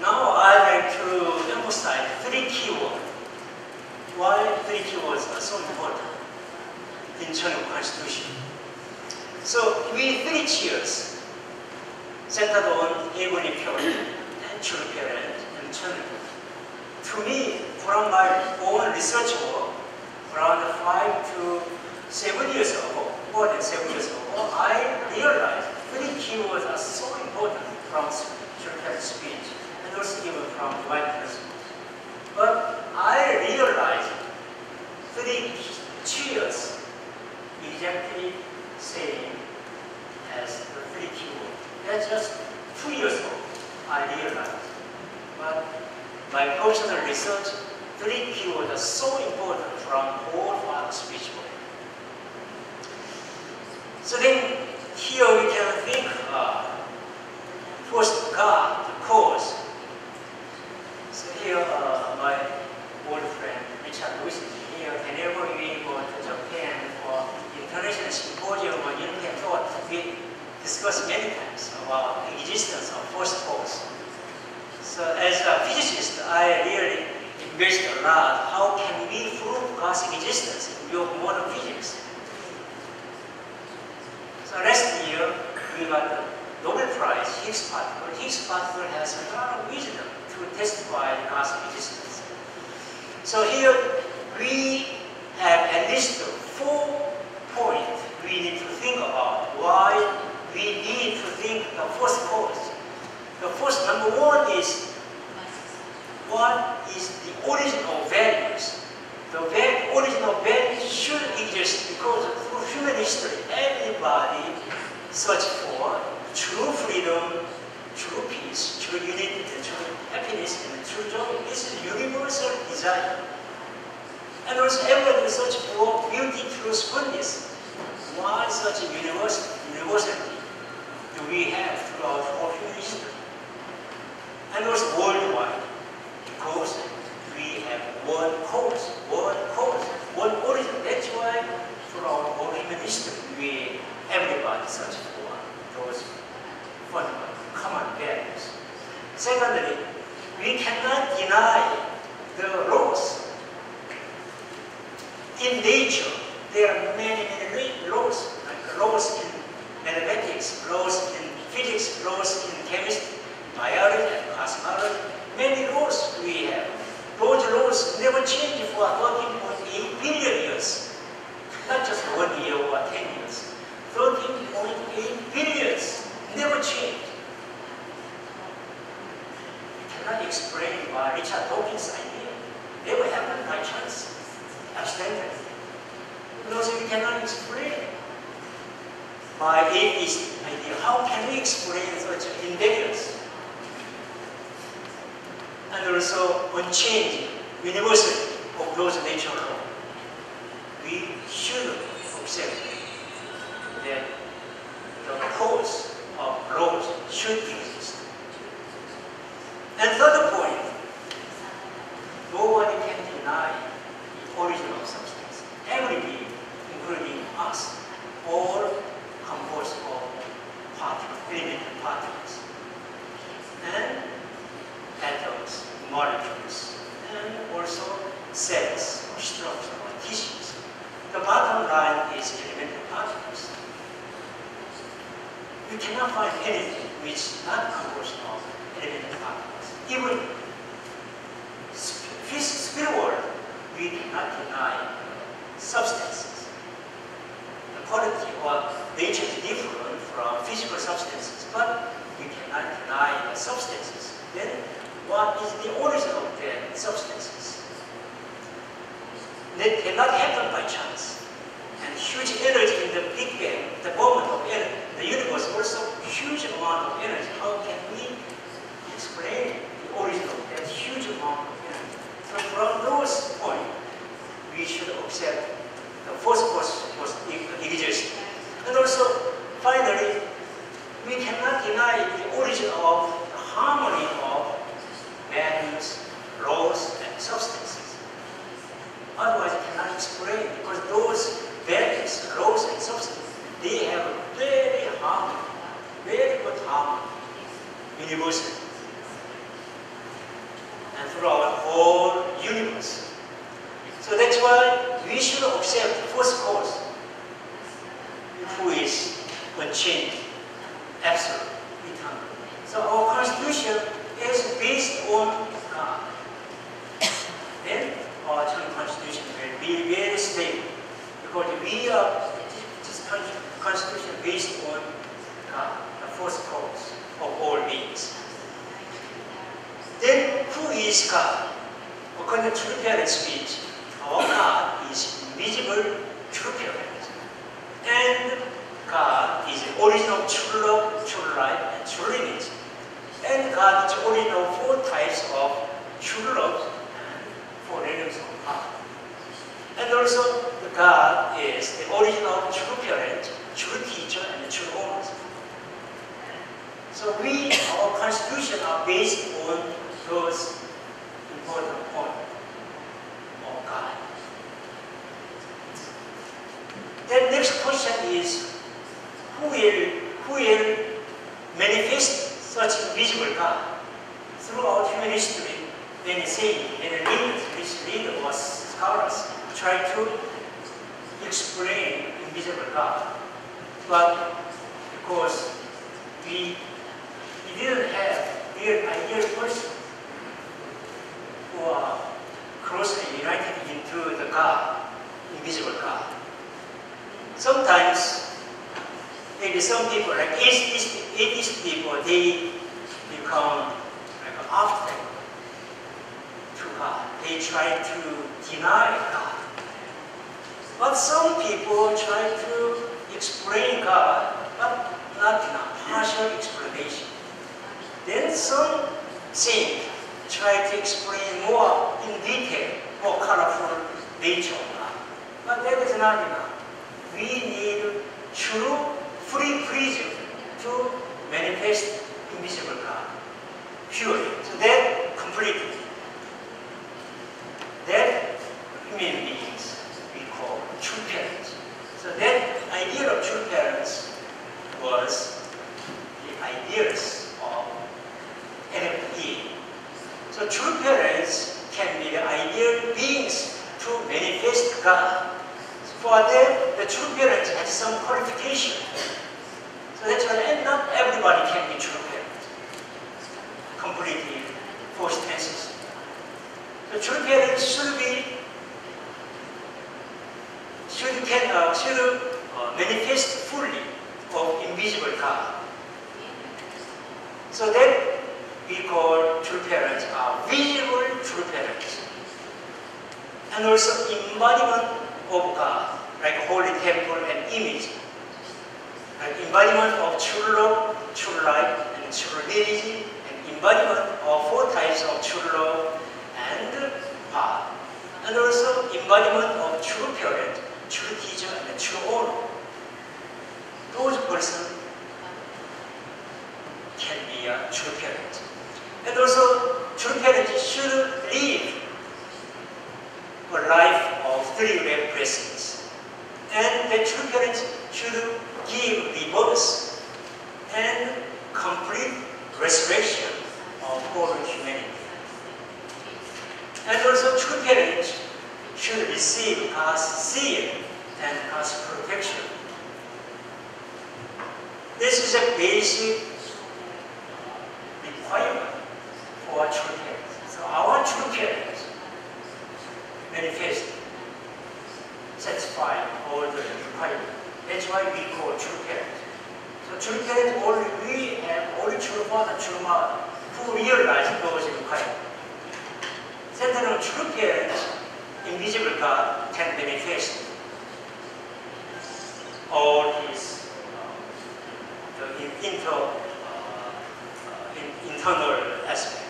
Now I'd like to emphasize 3 keywords. Why 3 keywords are so important in Cheon Constitution. So we 3 cheers centered on ebony parent, natural parent, and Cheon. To me, from my own research work, around 5 to 7 years ago, more than 7 years ago, I realized 3 keywords are so important from children's speech and also even from white principles. But I realized 3 cheers exactly same as the 3 keywords. That's just 2 years ago I realized. But my personal research, 3 keywords are so important from all our speech work. So then here we can think first God, the cause. So here my old friend Richard Lewis is here. Whenever we go to Japan for international symposium or European thought, we discuss many times about the existence of first cause. So as a physicist, I really invested a lot. How can we prove God's existence in your modern physics? So last year, we got the Nobel Prize, Higgs particle. Higgs particle has a lot of wisdom to testify God's existence. So here, we have at least 4 points we need to think about why we need to think the first cause. The first, number 1 is, what is the original values? The original values should exist because through human history, everybody searched for true freedom, true peace, true unity, true happiness, and true joy. This is universal desire. And also everybody search for beauty, truth, goodness. Why such a universality do we have throughout all human history? And also worldwide, because we have one cause, one origin. That's why throughout all human history, everybody search for those fundamental common values. Secondly, we cannot deny the laws. In nature, there are many laws, like laws in mathematics, laws in physics, laws in chemistry, biology, and cosmology. Many laws we have. Those laws never change for 13.8 billion years. Not just 1 year or 10 years. 13.8 billion never change. You cannot explain by Richard Dawkins' idea. Never happened by chance, accidentally. And also we cannot explain by atheist idea. How can we explain such invariance? And also unchanging universality of those natural laws. We should accept that the cause of laws should exist. And third point, nobody can deny the origin of substance. Every being, including us, all composed of particles, elemental particles, and atoms, molecules, and also cells, or structures, or tissues. The bottom line is elementary particles. We cannot find anything which is not composed of elementary particles. Even spirit world, we cannot deny substances. The quality or nature is different from physical substances, but we cannot deny the substances. Then what is the origin of the substances? That cannot happen by chance. And huge energy in the Big Bang, the moment of energy, the universe also huge amount of energy. How can we explain the origin of that huge amount of energy? So from those points, we should accept the first cause was exists. And also, finally, we cannot deny the origin of the harmony of values, laws, and substances. Otherwise, it cannot explain, because those values, laws, and substances, they have a very harmony, very good harmony, universal, and throughout the whole universe. So that's why we should accept the first cause, who is unchanged, absolute, eternal. So our constitution is based on God. Then our Choon constitution will be very stable, because we are this constitution based on God, the first cause of all beings. Then who is God? According to the parent speech, our God is invisible, true parent. And God is the origin of true love, true life, and true lineage. And God is the origin of four types of true love and four realms of power. And also, the God is the origin of true parent, true teacher, and the true owner. So our constitution are based on those important points of God. Then next question is, who will manifest such invisible God? Throughout human history, many leaders or scholars try to explain invisible God. But because we didn't have real ideal person who are closely united into the God, invisible God. Sometimes, maybe some people, like atheist people, they become like an obstacle to God. They try to deny God. But some people try to explain God, but not in a partial explanation. Then some saints try to explain more in detail, more colorful nature of God. But that is not enough. We need true free prism to manifest invisible God purely. So that completely. That human beings we call true parents. So that idea of true parents was the ideas of Adam and Eve. So true parents can be the ideal beings to manifest God. For them, the true parents has some qualification. So that's why, and not everybody can be true parent. Completely forced tenses. The true parents should manifest fully of invisible God. So that we call true parents are visible true parents. And also embodiment of God, like holy temple and image, like embodiment of true love, true life, and true religion, and embodiment of four types of true love and power. And also embodiment of true parent, true teacher, and true owner. Those persons can be a true parent. And also, true parents should live a life of three great blessings. And the true parents should give rebirth and complete resurrection of all humanity. And also, true parents should receive God's seal and God's protection. This is a basic requirement for true parents. So our true parents manifest, satisfy all the requirements. That's why we call true parents. So true parents only we have only true father, true mother who realize those requirements. Centered on true parents, invisible God can manifest all his internal aspect.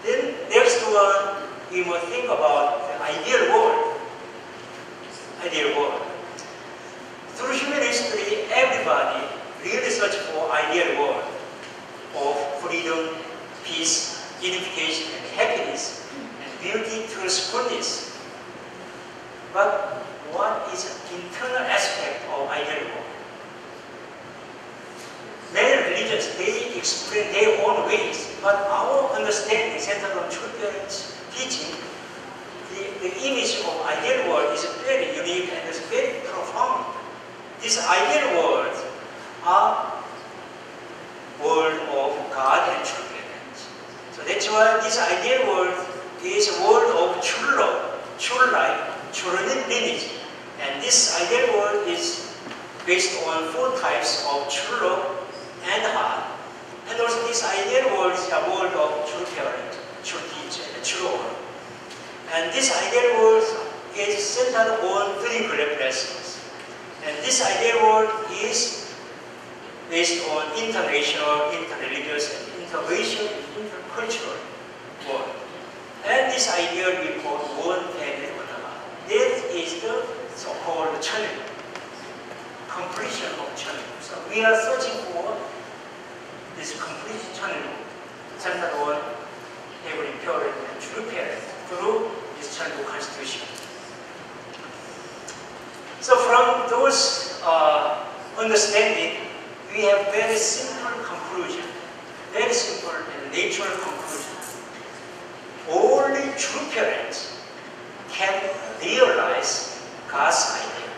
Then next one, we must think about the ideal world. Ideal world. Through human history, everybody really search for ideal world of freedom, peace, unification, and happiness, and beauty, truth, goodness. But what is the internal aspect of ideal world? Many religions, they explain their own ways, but our understanding centered on true parents' teaching, the image of ideal world is very unique and is very profound. These ideal worlds are world of God and true parents. So that's why this ideal world is a world of true love, true life, true lineage. And this ideal world is based on 4 types of true love and heart. And also this ideal world is a world of true parent, true teacher, and true owner. And this ideal world is centered on 3 great blessings. And this ideal world is based on international, interreligious, and interracial, and intercultural world. And this ideal we call one family, one heart. This is the so-called Cheon, completion of Cheon. So we are searching for this complete Cheon, centered on every parent and true parent through this Cheon constitution. So from those understanding, we have very simple conclusion, very simple and natural conclusion. Only true parents can realize God's idea,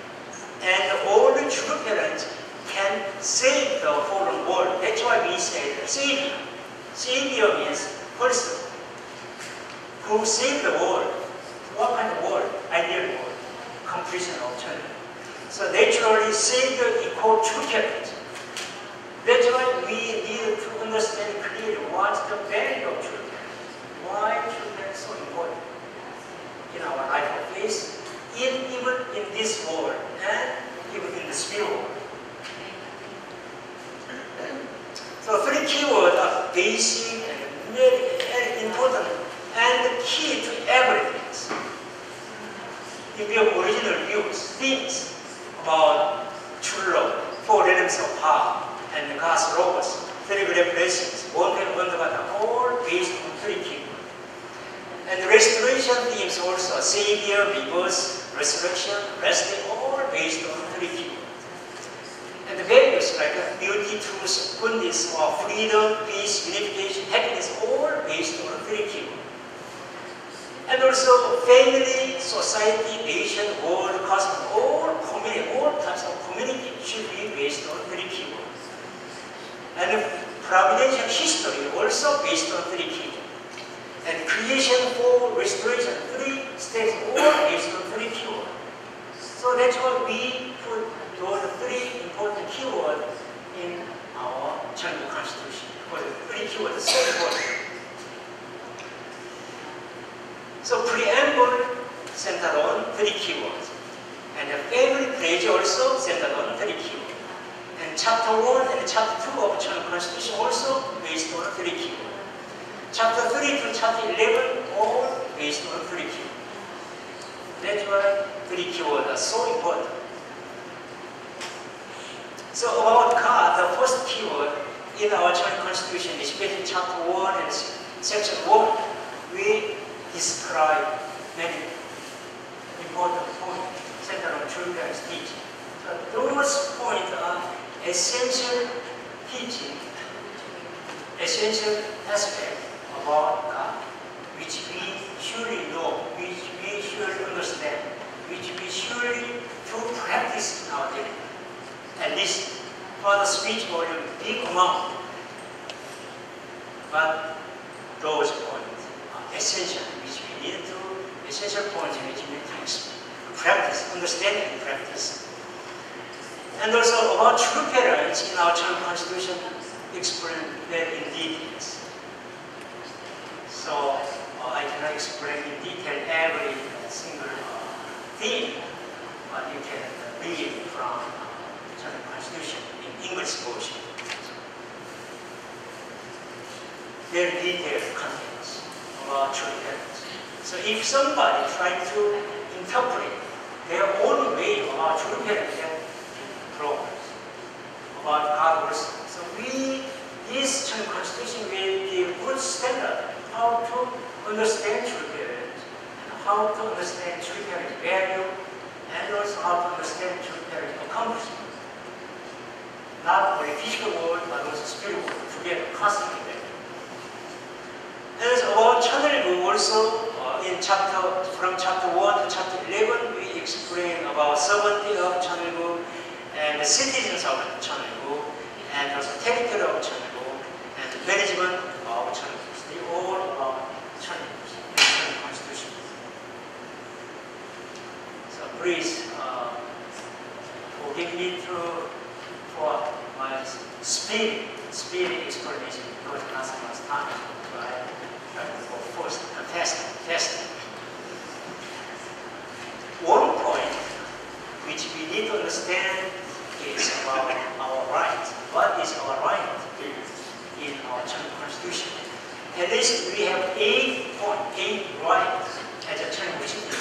and only true parents can save the fallen world. That's why we say Savior. Savior means person who saved the world. What kind of world? Ideal world. Completion of Cheon. So naturally, Savior equals true parents. That's why we need to understand clearly what's the value of true parents. Why true parents so important in our life of faith, even in this world and even in the spirit world. So 3 keywords are basic and very important and key to everything. In your original views, themes about true love, 4 realms of heart, and God's laws, 3 great blessings, one family, one God, are all based on 3 keywords. And the restoration themes also, Savior, rebirth, resurrection, resting, all based on 3 keywords. And the values like beauty, truth, goodness, or freedom, peace, unification, happiness, all based on 3 keywords. And also family, society, nation, world, cosmos, all community, all types of community should be based on 3 keywords. And providential history also based on 3 keywords. And creation, fall, restoration, 3 steps, all based on 3 keywords. So that's why we put those 3 important keywords in our Cheon constitution. Because the 3 keywords are so important. So preamble centered on 3 keywords. And the family pledge also centered on 3 keywords. And chapter 1 and chapter 2 of Cheon constitution also based on 3 keywords. Chapter 3 to chapter 11 all based on 3 keywords. That's why 3 keywords are so important. So about God, the first keyword in our Cheon constitution, especially chapter 1 and section 1, we describe many important points centered on true parents' teaching. So those points are essential teaching, essential aspect about God, which we surely know, which we surely understand, which we surely practice in our daily life. At least for the speech volume, big amount. But those points are essential, which we need to, essential points which we need to practice, understand and practice. And also about true parents in our Cheon Constitution explained very in details. So I cannot explain in detail every single theme, but you can read from the Cheon Constitution in English version. Very detailed contents about true parents. So if somebody tries to interpret their own way about true parents, problems about God worship. So this Cheon Constitution will give good standard how to understand true parents, how to understand true parents' value, and also how to understand true parents' accomplishment. Not only physical world, but also spiritual world together, constantly. And about Cheon also in from chapter 1 to chapter 11, we explain about sovereignty of Cheon and the citizens of Cheon, and also territory of Cheon, and the management of Cheon. They all about Cheon Constitution. So please forgive me for my speedy explanation because not so much time. So I try to go first and test. One point which we need to understand is about our rights. What is our right in our Cheon Constitution? At least we have 8 rights as a Cheon Constitution.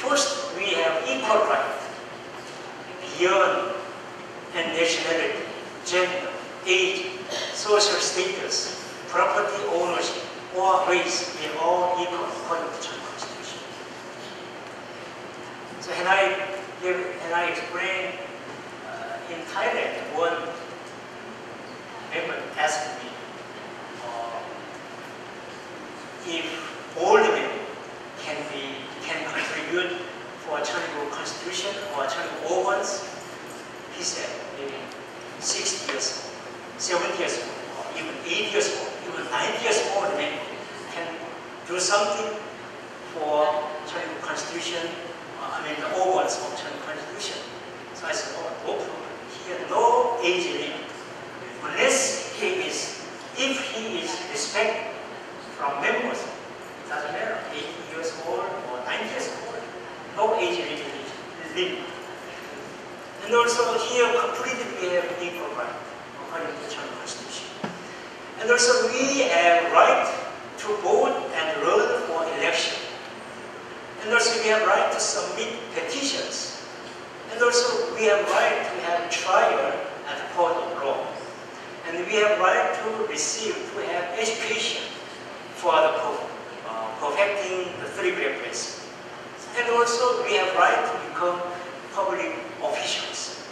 First, we have equal right beyond and nationality, gender, age, social status, property ownership, or race. We are all equal according to Cheon Constitution. So when I explain in Thailand, one member asked me if all the men can contribute for a Cheon Constitution or Cheon organs. He said maybe 60 years old, 70 years old, or even 80 years old, even 90 years old men can do something for Cheon Constitution. The organs of Cheon Constitution. So I said, oh, no problem. Here, no age limit. Unless if he is respected from members, it doesn't matter, 80 years old or 90 years old, no age limit. And also here, completely we have equal right according to Cheon Constitution. And also we have right to vote and run for election. And also we have right to submit petitions. And also we have right to have trial at the court of law. And we have right to have education for the perfecting the 3 great blessings. And also we have right to become public officials.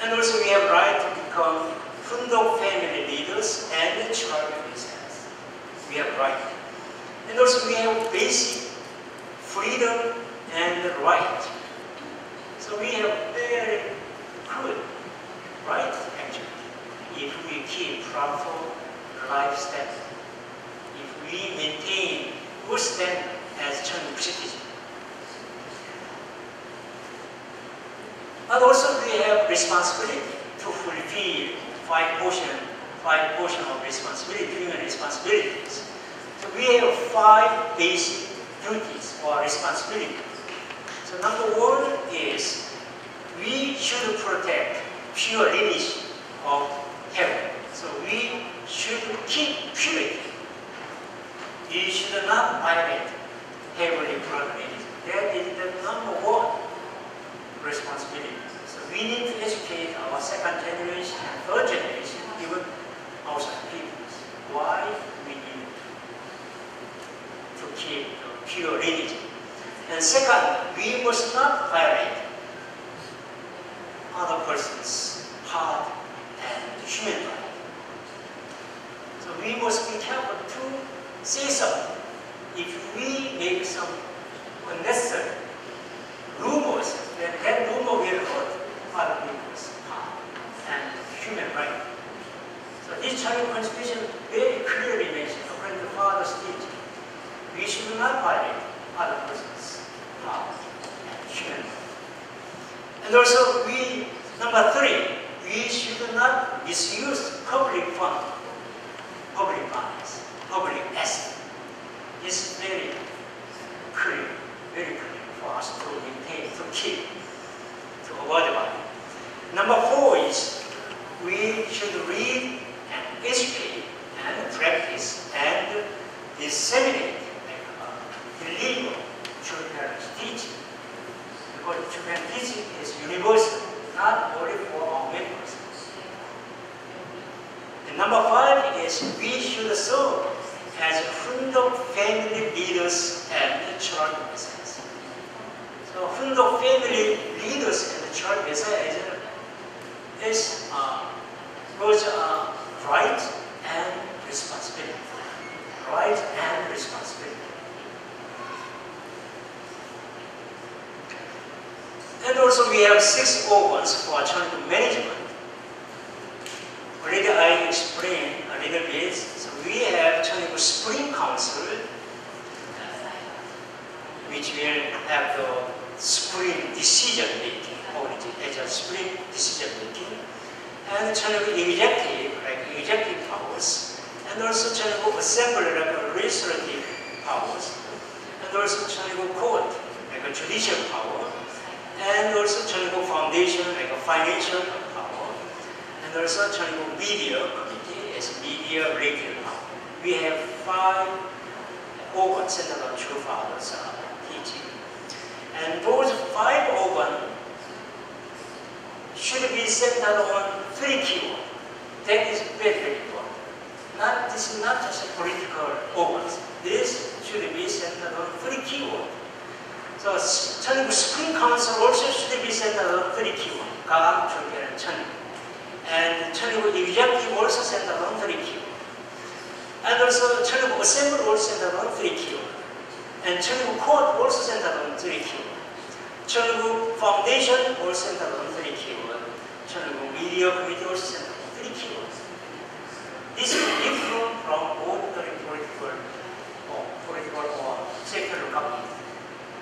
And also we have right to become Fundok family leaders and child business. We have right. And also we have basic freedom and right. So we have very good right, actually, if we keep proper lifestyle, if we maintain good standard as Cheon citizens. But also we have responsibility to fulfill 5 portion of responsibility, human responsibilities. So we have 5 basic duties or responsibility. So number 1 is we should protect pure lineage of heaven. So we should keep purity. We should not violate heavenly blood lineage. That is the number 1 responsibility. So we need to educate our 2nd generation and 3rd generation, even outside peoples, why we need to keep pure lineage. And second, we must not violate other person's heart and human right. So we must be careful to say something. If we make some unnecessary rumors And also, number 3, we should not misuse public funds, public assets. It's very clear for us to maintain, to keep, to avoid it. Number 4 is we should read and educate and practice and disseminate illegal children teaching. Because children teaching is universal, not only for our members. And number 5 is we should serve as Hundok family leaders and church messengers. So Hundok family leaders and church messengers is those right and responsibility. Right and responsibility. And also we have 6 organs for church management. Already I explained a little bit. So we have Cheon Spring Council, which will have the spring decision making, as a spring decision making, and Cheon executive, like executive powers, and also Cheon assembly, like legislative powers, and also Cheon court, like a judicial power, and also Cheon foundation, like a financial power, and also Cheon media committee as media regulatory power. We have 5 organs centered on True Father's teaching. And those 5 organs should be centered on 3 keywords. That is very, very important. This is not just a political organs. This should be centered on 3 keywords. So Cheon Spring Council also should be centered on 3 keywords. Gam, Cheon, and Cheon. And Cheon executive also centered on 3 keywords. And also Cheon assembly also centered on 3 keywords. And Cheon court also centered on 3 keywords. Cheon foundation also centered on 3 keywords. Cheon media committee also centered on 3 keywords. This is different from ordinary political or sectoral government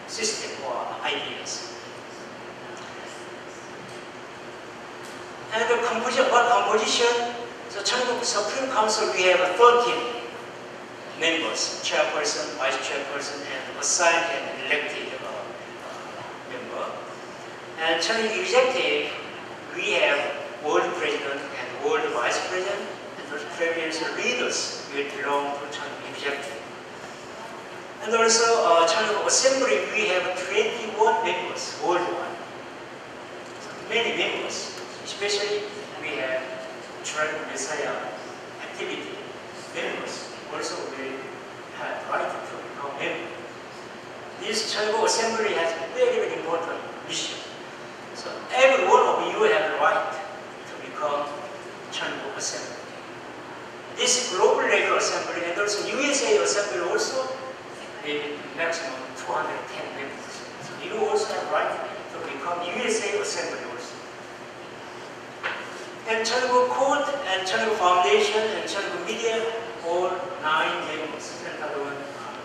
system or ideas. And the composition, so Cheon Supreme Council, we have 13 members, chairperson, vice chairperson, and assigned and elected member. And Cheon executive, we have world president and world vice president, and those presidential leaders will belong to Cheon executive. And also, Cheon assembly, we have 21 members worldwide. So many members. Especially, we have Church Messiah activity members also will have right to become members. This Cheon assembly has a very, very important mission. So every one of you have the right to become Cheon assembly. This global legal assembly and also USA assembly also will maximum 210 members. So you also have right to become USA assembly also. And Cheon court and Cheon foundation and Cheon media, all 9 members, centered on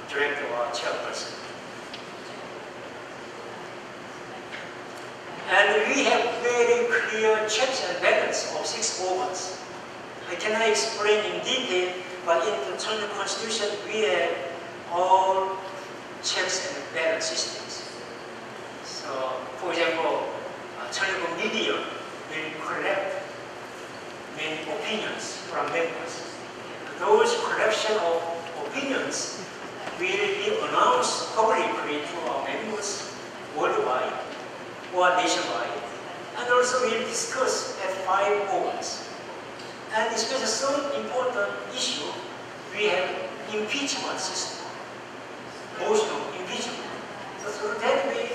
director or chairperson. And we have very clear checks and balances of 6 organs. I cannot explain in detail, but in the Cheon constitution, we have all checks and balance systems. So, for example, Cheon media will collect many opinions from members. Those collection of opinions will be announced publicly to our members worldwide or nationwide, and also we'll discuss at 5 organs. And especially some important issue, we have impeachment system, motion of impeachment. So through that way,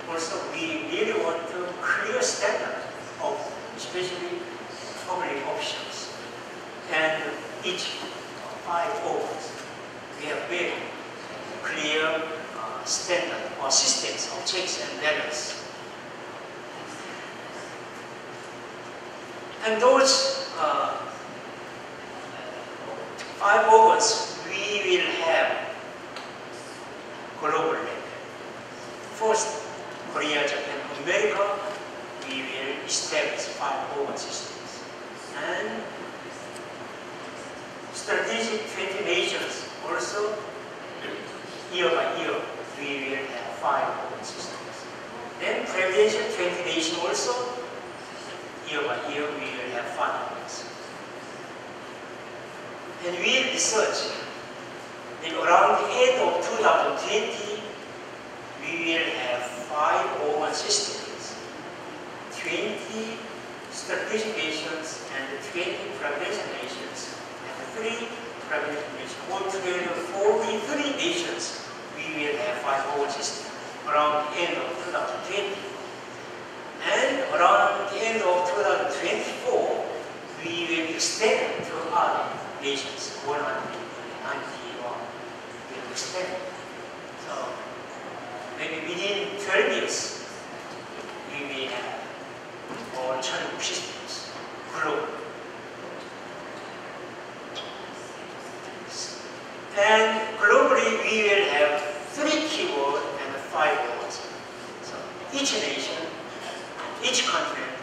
also we really want to clear standard of especially public officials. And each 5 organs, we have very clear standard or systems of checks and balances. And those 5 organs, we will have global level. First, Korea, Japan, America, we will establish 5 open systems. And strategic 20 nations also, year by year, we will have 5 open systems. Then presidential 20 nations also, year by year, we will have 5 open systems. And we research that around the end of 2020, we will have 5 open systems, 20 strategic nations, and 20 presidential nations, and 3 presidential nations. Altogether, 43 nations, we will have 5 open systems around the end of 2020. And around the end of 2024, we will extend to other nations, 191 will extend. So maybe within 12 years, we may have all 1,000 systems globally. And globally, we will have 3 keywords and 5 words. So each nation, each continent,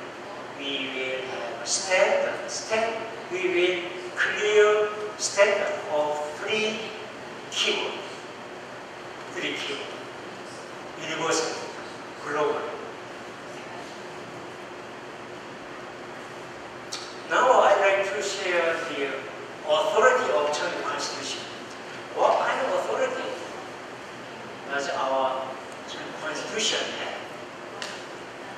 we will have a standard. We will clear standard of 3 keywords. 3 keywords. Universal, global. Now I'd like to share the authority of Cheon Constitution. What kind of authority does our Constitution have?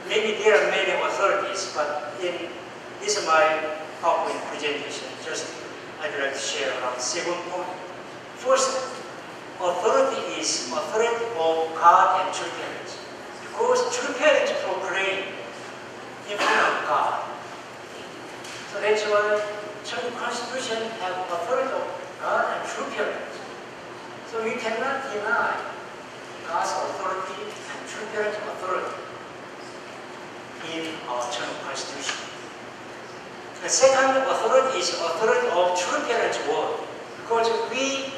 Maybe there are many authorities, but in this is my PowerPoint presentation. Just I'd like to share around 7 points. First, authority is authority of God and true parents. Because true parents proclaim in front of God. So that's why Cheon Constitution has authority of God and true parents. So we cannot deny God's authority and true parents' authority in our Cheon Constitution. The second authority is authority of true parents' word. Because we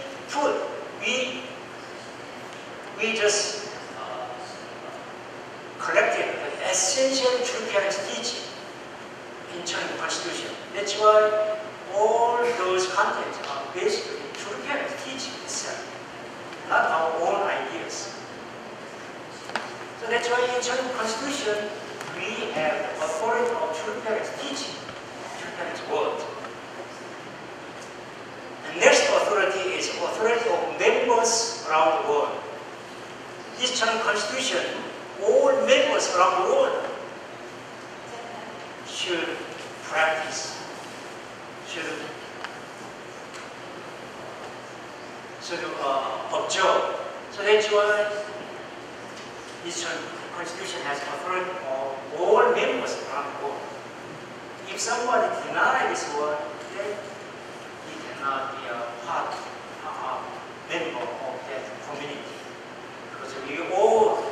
just collected the essential true parents' teaching in Cheon Constitution. That's why all those contents are basically true parents' teaching itself, not our own ideas. So that's why in Cheon Constitution we have the authority of true parents' teaching, true parents' word. And next authority is authority of members around the world. This Cheon Constitution, all members around the world should practice, should observe. So that's why this Constitution has authority of all members around the world. If somebody denies this word, then he cannot be a part, a member of that community. Because we all,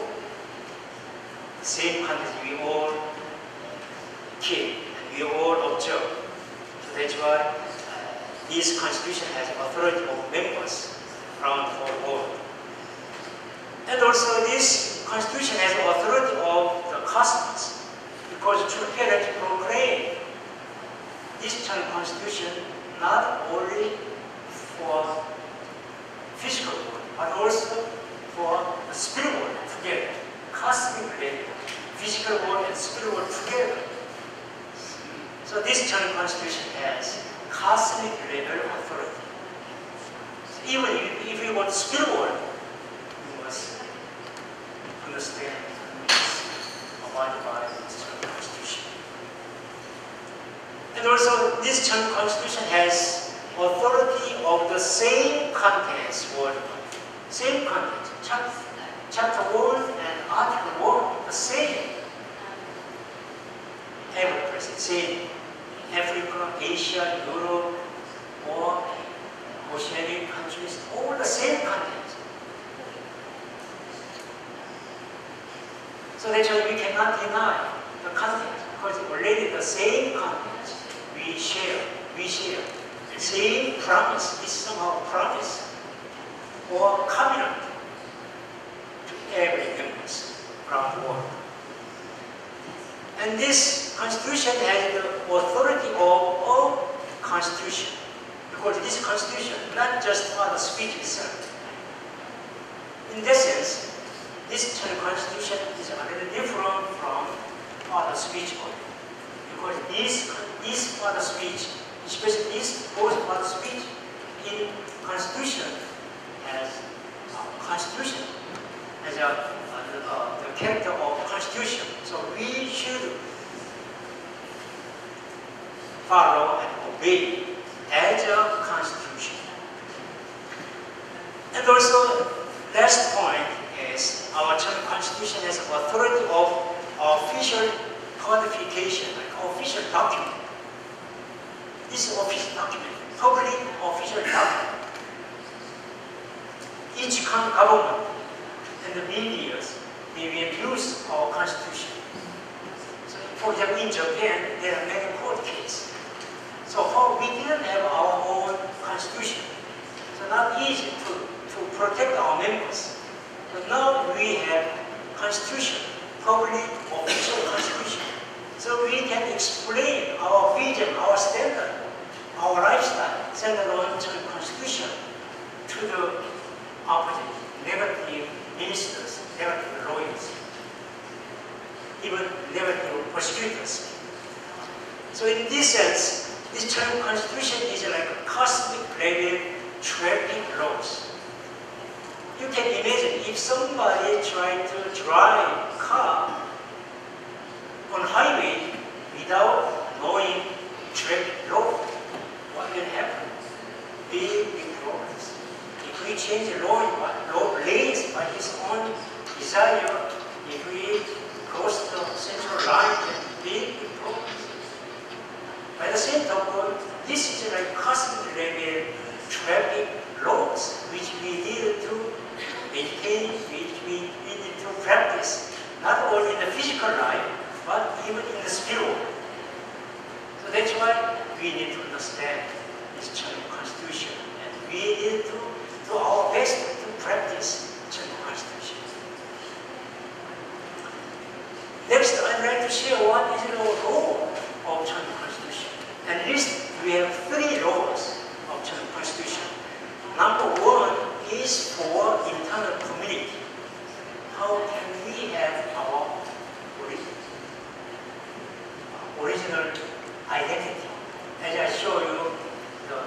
the same country, we all keep and we all observe. So that's why this Constitution has authority of members around the whole world. And also this Constitution has authority of the cosmos, because true parents proclaim this Constitution not only for physical world, but also for the spiritual world together, cosmic level, physical world and spiritual world together. So this Constitution has cosmic level authority. So even if you want spiritual world, you must understand abide by this Constitution. And also this Constitution has authority of the same contents worldwide. Same contents. Chapter 1 and Article 1, the same. Every place, same. Africa, Asia, Europe, or oceanic countries, all the same content. So that's why we cannot deny the content, because already the same content we share. The same promise is somehow promise or covenant to every members around the world. And this constitution has the authority of a constitution. Because this constitution, not just for the speech itself. In that sense, this constitution is a little different from other speech only. Because this part of speech, especially this both part of speech in constitution has the character of constitution. So we should follow and obey as a constitution. And also, last point is our constitution has authority of official codification, like official document. This is official document, public official document. Each government and the media, they will use our constitution. So, for example, in Japan, there are many court cases. So we didn't have our own constitution. So not easy to protect our members. But now we have constitution, public official constitution. So we can explain our vision, our standard, our lifestyle, centered on the constitution to the opposite, negative ministers, negative lawyers, even negative prosecutors. So in this sense, this term constitution is like a cosmic level traffic laws. You can imagine if somebody tried to drive a car on highway without knowing traffic law, what will happen? Big problems. If we change the law lanes by his own desire, if we cross the central line, then big problems. By the same token, this is like cosmic level traffic laws which we need to maintain, which we need to practice, not only in the physical life, but even in the spirit. So that's why we need to understand this Chinese constitution, and we need to do our best to practice Chinese constitution. Next, I'd like to share what is the law of Chinese constitution. At least we have 3 laws of Chinese constitution. Number 1 is for internal community. How can we have our original identity? As I show you the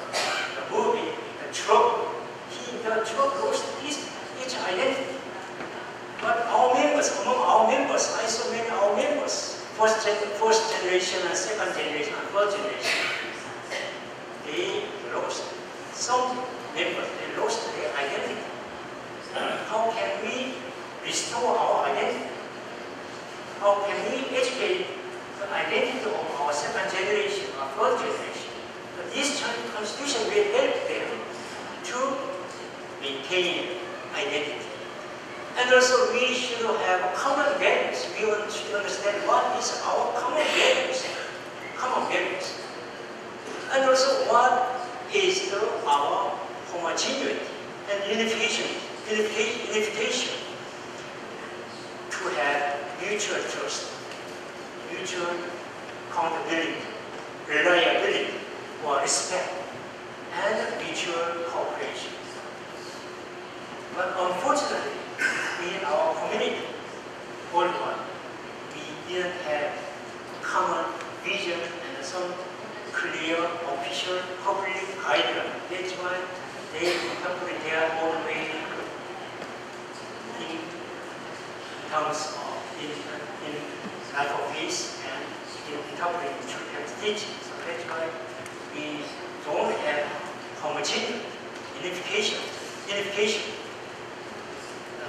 movie, the truck lost its identity. But our members, among our members, I saw many our members, first generation and second generation and third generation, they lost. Some members, they lost their identity. How can we restore our identity? How can we educate the identity of our second generation or third generation? But this constitution will help them to maintain identity. And also we should have common values. We should understand what is our common values. And also what is our homogeneity and unification to have mutual trust, mutual accountability, reliability, or respect, and mutual cooperation. But unfortunately, in our community, worldwide, we didn't have common vision and some clear official public guideline. That's why they interpret their own way in terms of in life of peace and in interpreting children's teaching. So that's why we don't have homogeneous unification.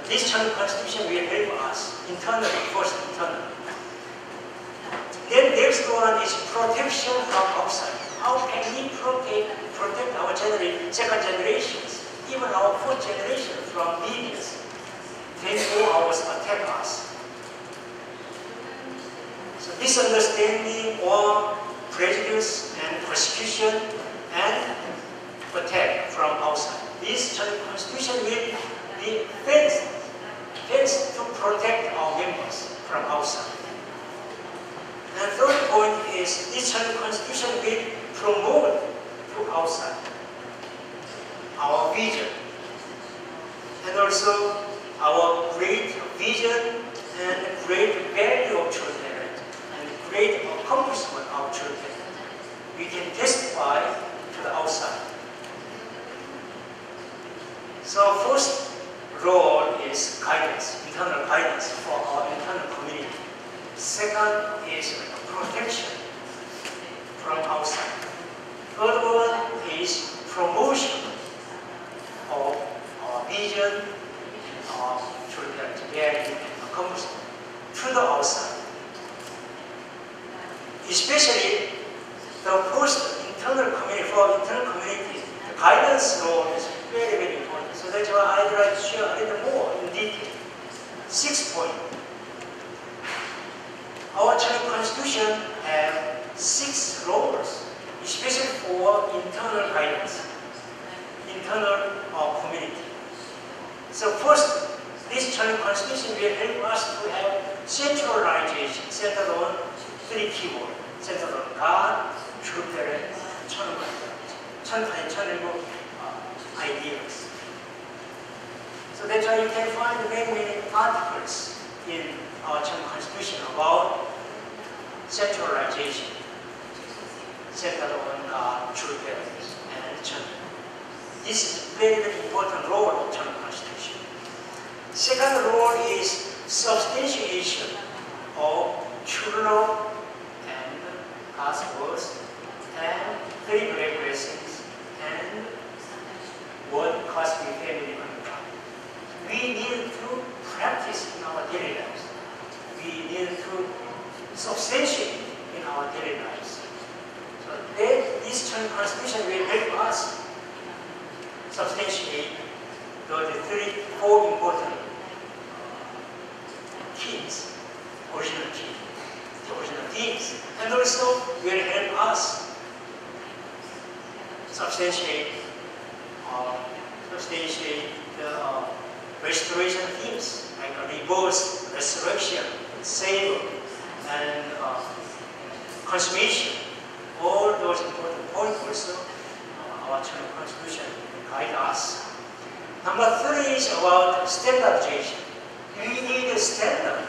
This Chinese constitution will help us internally, first internally. Then next one is protection from outside. How can we protect our second generations, even our fourth generation from medias? 24 hours attack us. So misunderstanding or prejudice and persecution and attack from outside. This Chinese constitution will be fenced to protect our members from outside. is this constitution will promote to outside our vision and also our great vision and great value of children and great accomplishment of children. We can testify to the outside. So first role is guidance, internal guidance for our internal community. Second is protection from outside. Third one is promotion of our vision, our children's value and accomplishment to the outside. Especially the first internal community, for internal community, the guidance role is very, very important. So that's why I'd like to share a little more in detail. 6 points. Our Chinese Constitution has 6 roles, especially for internal guidance, internal community. So first, this Chinese Constitution will help us to have centralization centered on 3 keywords, centered on God, truth, and 천일국 ideas. So that's why you can find many, many articles in our Chinese Constitution about centralization, centered on God, truth, and Chinese. This is very, very important role of Chinese Constitution. Second role is substantiation of true law and God's words and 3 great blessings and what costly family contract. We need to practice in our daily lives. We need to substantiate in our daily lives. So this Chinese Constitution will help us substantiate the 4 important themes, original themes, and also will help us substantiate the restoration themes like rebirth, resurrection, saving, and consummation. All those important points also our Chinese Constitution guide us. Number 3 is about standardization. We need a standard,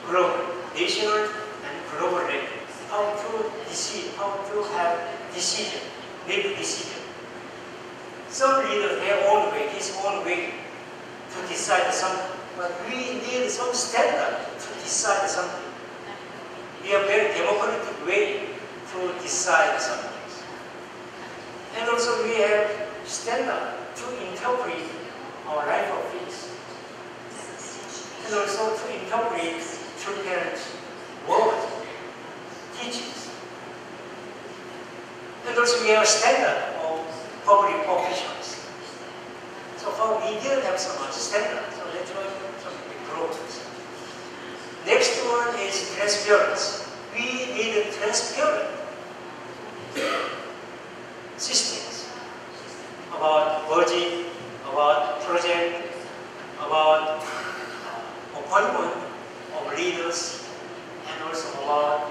global, national, and global level. How to decide, how to have decision, make decision. Some leaders their own way, his own way to decide something, but we need some standard to decide something. We have a very democratic way to decide something. And also we have standard to interpret our life of faith. And also to interpret children's word, teachings. And also we have a standard of public officials. So far we didn't have so much standard, so that's why some big problems. Next one is transparency. We need a transparent systems about budget, about project, about appointment of leaders, and also about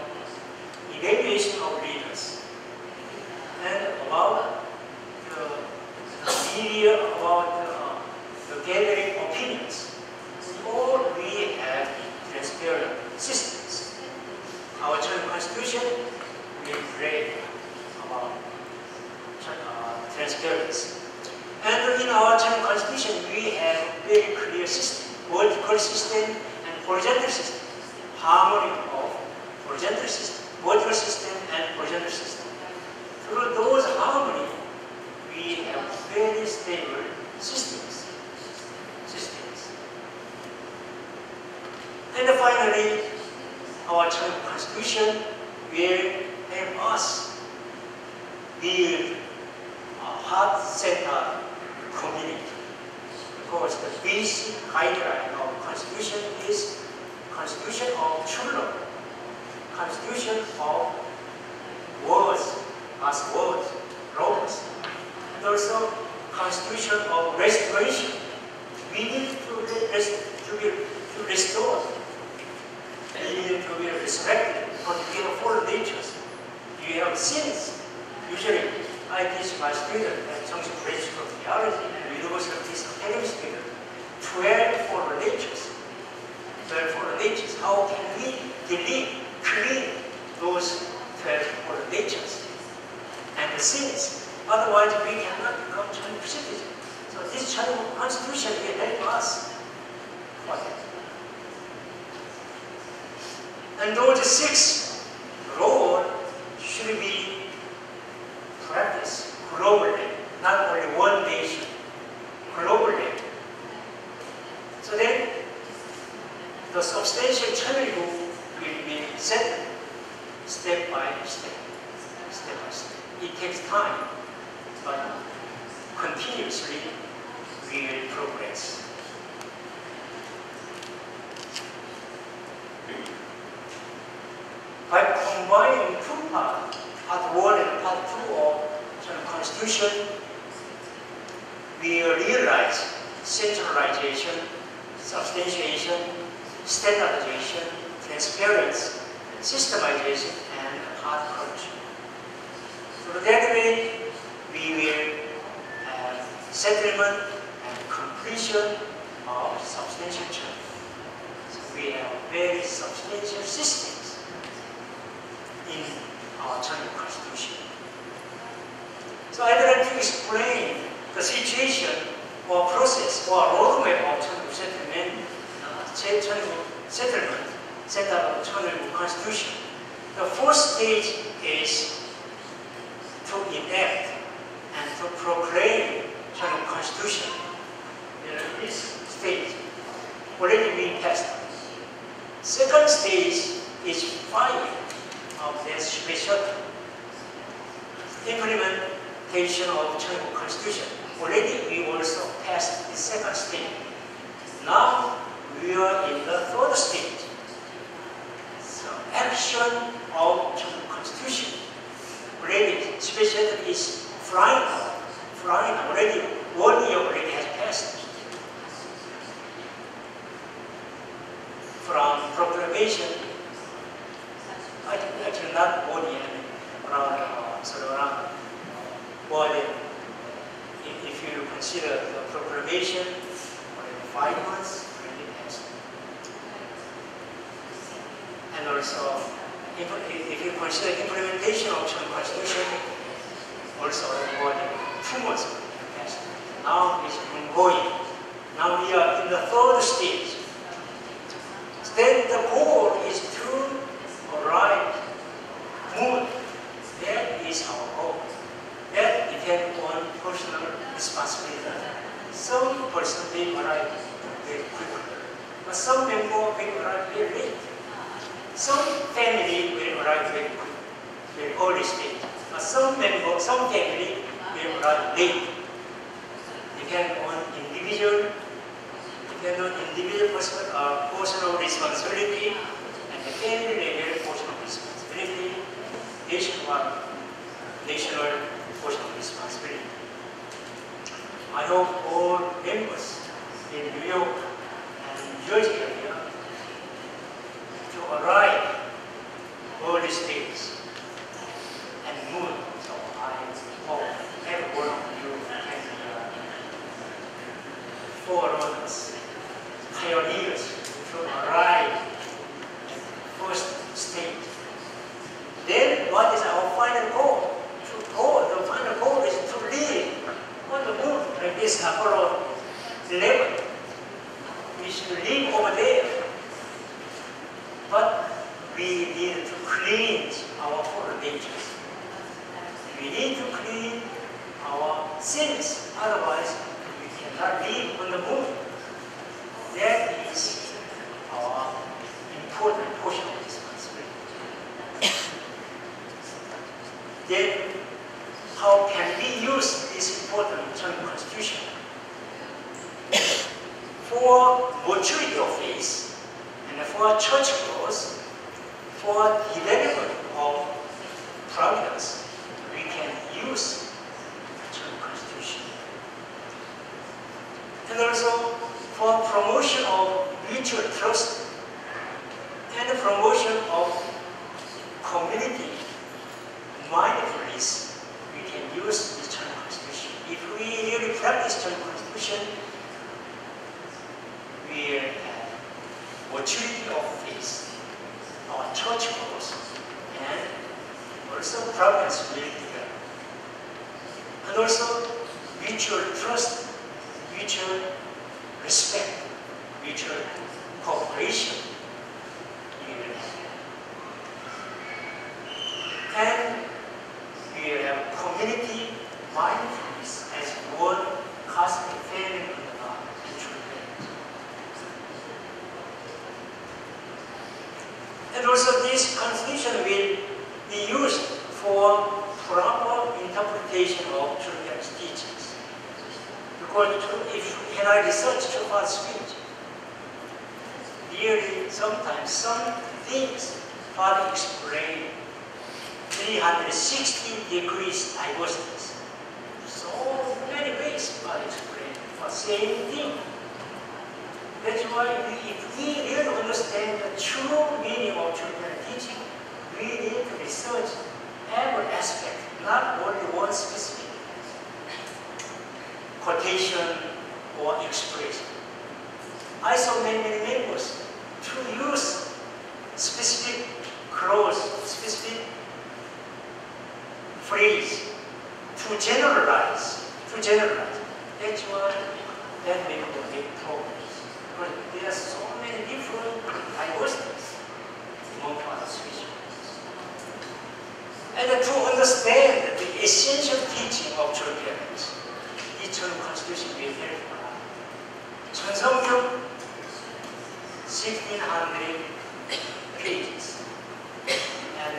evaluation of leaders, and about the media, about the gathering opinions. All we have transparent systems. Our Chinese Constitution will pray about transparency. And in our Chinese Constitution, we have very clear system, vertical system and horizontal system. Harmony of horizontal system, vertical system and horizontal system. Through those harmony, we have very stable systems. And finally, our Chinese Constitution will help us build a heart-centered community. Because the basic guideline of Constitution is Constitution of true law, Constitution of words, as words, laws, and also Constitution of restoration. We need to restore. We need to be resurrected, because we have fallen natures. you have sins. Usually, I teach my students at Cheon Branch of Theology and University of Peace Academy students 12 foreign natures. 12 foreign natures. How can we clean those 12 foreign natures and the sins? Otherwise, we cannot become Chinese citizens. So this Chinese constitution will help us for that. And those 6 laws should be practiced globally, not only one nation, globally. So then, the substantial Chinese will be set step by step, step by step. It takes time, but continuously we will progress. By combining 2 parts, part 1 and part 2 of the Constitution, we realize centralization, substantiation, standardization, transparency, systemization, and hard culture. So that way, we will have settlement and completion of substantial change. So we have very substantial systems in our Chinese Constitution. So I'd like to explain the situation or process or roadmap of Chinese settlement set up of Chinese Constitution. The first stage is to enact and to proclaim Chinese Constitution. This stage already been passed. Second stage is filing of the special implementation of Chinese Constitution. Already we also passed the second stage. Now we are in the third stage. So action of Chinese Constitution. Already special is flying out. Flying already 1 year already has passed. From proclamation, actually not 1 year, around more than, if you consider the proclamation, more than 5 months already passed. And also, if you consider implementation of the Constitution, also more than 2 months already passed. Now it's ongoing. Now we are in the third stage. Then the goal is to arrive moon. That is our goal. That depends on personal responsibility. Some person may arrive very quickly, but some member will arrive very late. Some family will arrive very quick, very early stage, but some family will arrive late. Depend on individual personal responsibility and the family level personal responsibility, national personal responsibility. I hope all members in New York and New Jersey area to arrive early stages and move. So I hope every one of you can be forerunners, pioneers to arrive at the first stage. Then what is our final goal? The final goal is to live on the moon, like this Apollo 11. We should live over there. But we need to clean our foreign natures. We need to clean our sins, otherwise we cannot live on the moon. That is our important portion of responsibility. Then, how can we use this important Chinese Constitution? For maturity of faith and for church growth, for development of providence, we can use the Chinese Constitution. And also, for promotion of mutual trust and promotion of community practice Cheon Constitution, we have maturity of faith, our church goals, and also progress will develop. And also mutual trust, mutual respect, mutual cooperation. And we have community mindfulness as one cosmic family of the mutual benefit. And also this constitution will be used for proper interpretation of Chul's teachings. Because when I research Chul's speech, really sometimes some things are explained 360 degrees diversities. So many ways are explained for same thing. That's why if we really understand the true meaning of Chul's teaching, we need to research every aspect, not only one specific quotation or expression. I saw many members to use specific clause, specific phrase to generalize. That's why that may be a big problem. But there are so many different diversities among our species. And to understand the essential teaching of Cheon parents, the Cheon Constitution will help a lot. Cheon 1600 pages. And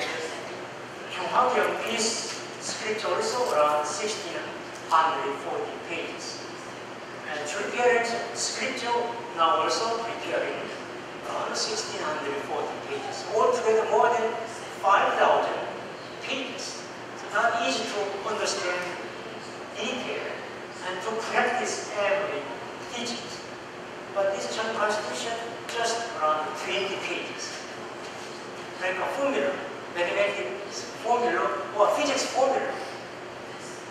Kyung Peace scripture also around 1640 pages. And Cheon parents scripture now also preparing around 1640 pages. Altogether more than 5,000 pages. It's not easy to understand detail and to practice every teaching. But this Cheon Constitution just around 20 pages. Like a formula, mathematics formula or physics formula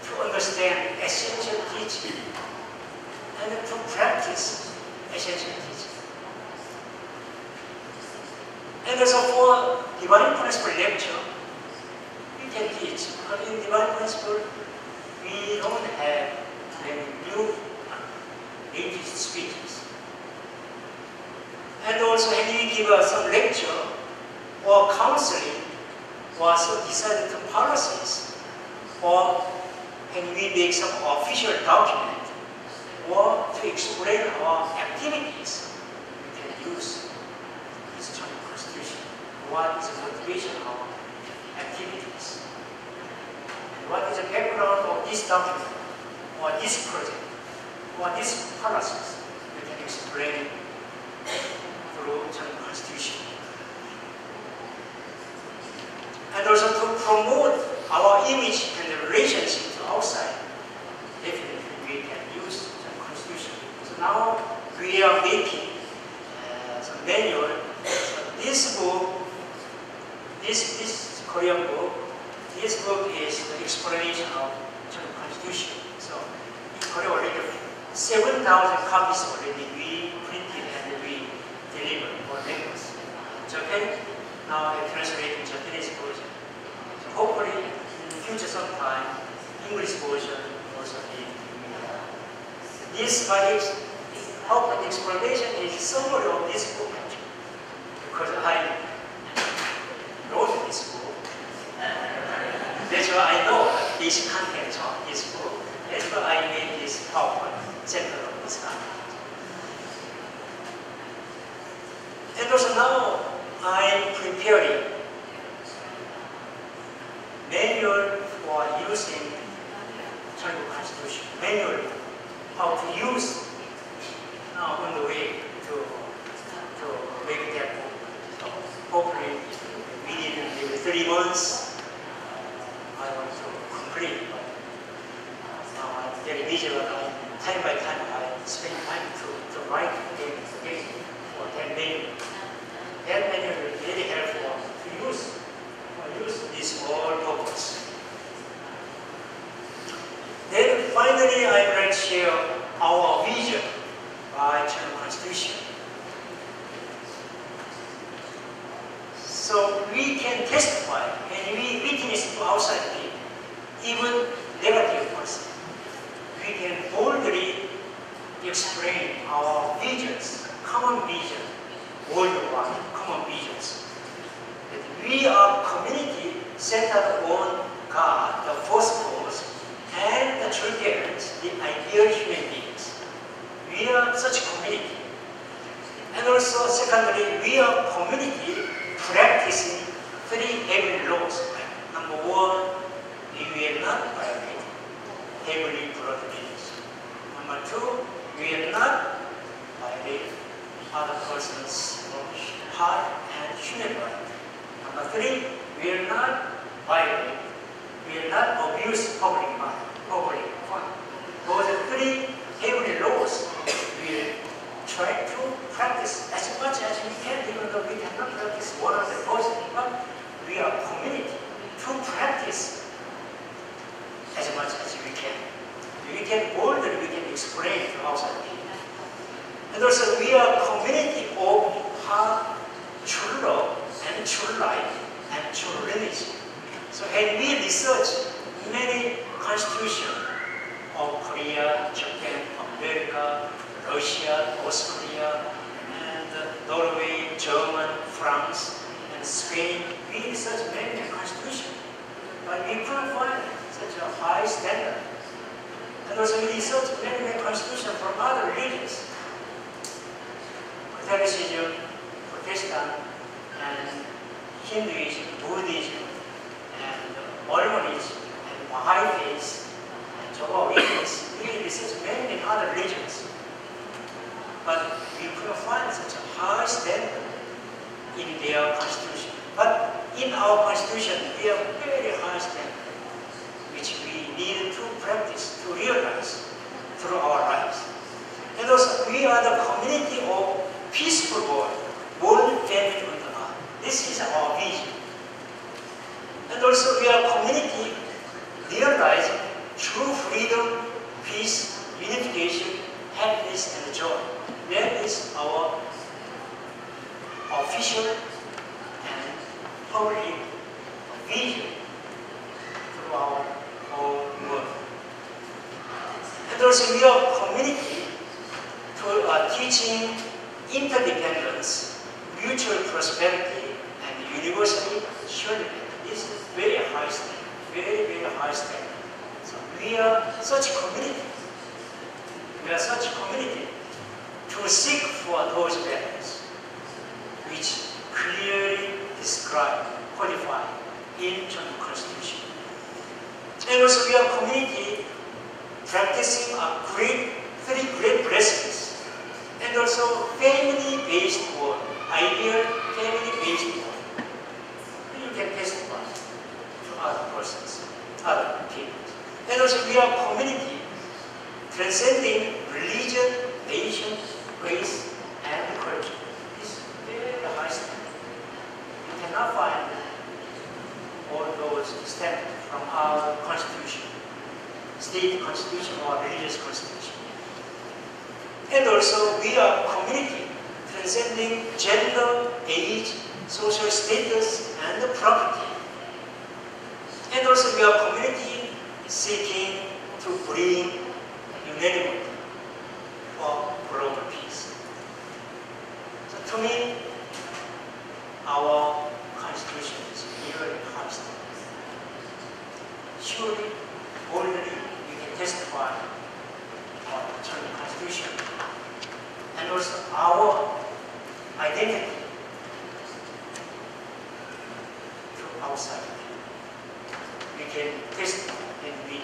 to understand essential teaching and to practice essential teaching. And also for Divine Principle lecture, we can teach. But in Divine Principle, we don't have many new native speakers. And also when we give some lecture or counseling or some decided policies, or when we make some official document or to explain our activities, we can use this Cheon Constitution. What is the motivation of our activities? And what is the background of this document or this project or this policies? We can explain through Cheon Constitution. And also to promote our image and the relationship to outside, definitely we can use Cheon Constitution. So now we are making some manual. So this book, this Korean book, this book is the explanation of Cheon Constitution. So in Korea already 7,000 copies already we printed and we delivered for members. Japan, now I translate in Japanese version. So hopefully in the future sometime, English version also be. This by help and explanation is summary of this book actually. Because I wrote this book. That's why I know this content of this book. That's why I made this PowerPoint center of this content. And also now I'm preparing manual for using Cheon Constitution. Manual how to use now on the way to make that book. So hopefully within maybe 3 months I want to complete. But now I'm very busy, but time by time I spend time to write again for that manual. That manual will be really helpful to use this all purpose. Then finally I would like to share our vision by Cheon Constitution. So we can testify and we witness to outside people, even negative person. We can boldly explain our visions, common vision, worldwide common visions. That we are community centered on God, the first cause, and the children, the ideal human beings. We are such community. And also, secondly, we are community practicing three heavenly laws. Number one, we will not violate heavenly blood laws. Number two, we will not violate other person's heart and human right. Number three, we will not violate, we will not abuse public money, public fund. Those are three heavenly laws we will try to practice as much as we can, even though we cannot practice 100%, but we are committed to practice as much as we can. We can boldly, we can explain to outside people. And also we are community of heart, true love, and true life, and true religion. So and we research many constitutions of Korea, Japan, America, Russia, North Korea, and Norway, Germany, France, and Spain. We research many constitutions, but we couldn't find such a high standard. And also we research many constitutions from other religions. Catholicism, Protestant, and Hinduism, Buddhism, and Mormonism, and Baha'i faith, and Jehovah's Witnesses. We research many other religions. But we couldn't find such a high standard in their constitution. But in our constitution, we have very high standard, which we need to practice, to realize through our lives. And also, we are the community of peaceful world, one family under God. This is our vision. And also, we are community realizing true freedom, peace, unification, happiness, and joy. That is our official and public vision to our whole world. And also we are community to teaching interdependence, mutual prosperity, and universal humanity. This is very high standard, very, very high standard. So we are such community. We are such community to seek for those values which clearly describe, codify in Cheon Constitution. And also we are community practicing three great blessings, and also family-based world, ideal family-based world. You can testify to other persons, other people. And also we are community transcending religion, nation, race, and culture. This is very high standard. You cannot find all those standards from our constitution, state constitution or religious constitution. And also we are community transcending gender, age, social status, and property. And also we are community seeking to bring unanimity for global peace. So to me, our constitution is really high standard. Surely, boldly, we can testify on the Cheon Constitution and also our identity to outside. We can testify and be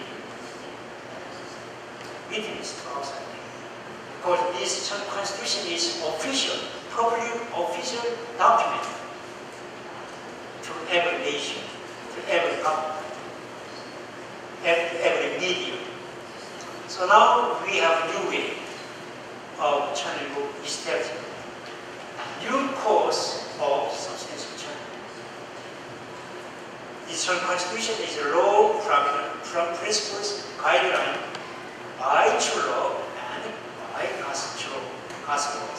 witness to outside. Because this Cheon Constitution is official, public official document to every nation, to every government, every media. So now we have a new way of Cheon establishing a new course of substantial Cheon. This Cheon Constitution is a law from principles, guideline by true law and possible.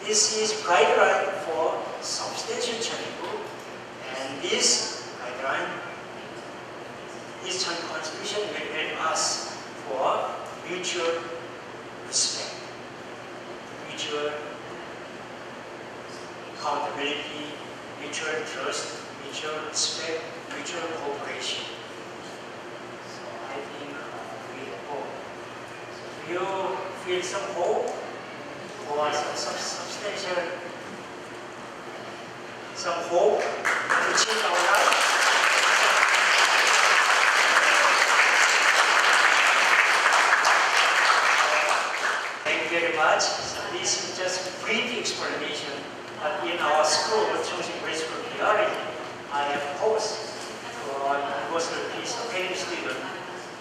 This is guideline for substantial Cheon, and this guideline, this Cheon Constitution will help us for mutual respect, mutual accountability, mutual trust, mutual respect, mutual cooperation. So I think we hope. Do you feel some hope or some substantial, some hope to change our life? Thank you very much. So this is just a brief explanation. But in our school, Choon Grade School Theology, I have a course for Universal Peace Academy student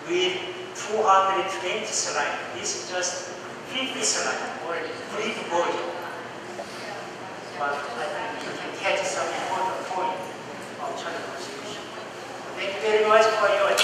with 220 slides. This is just 50 slides, or a brief version. But I think you can catch some important point of Cheon Constitution. Thank you very much for your attention.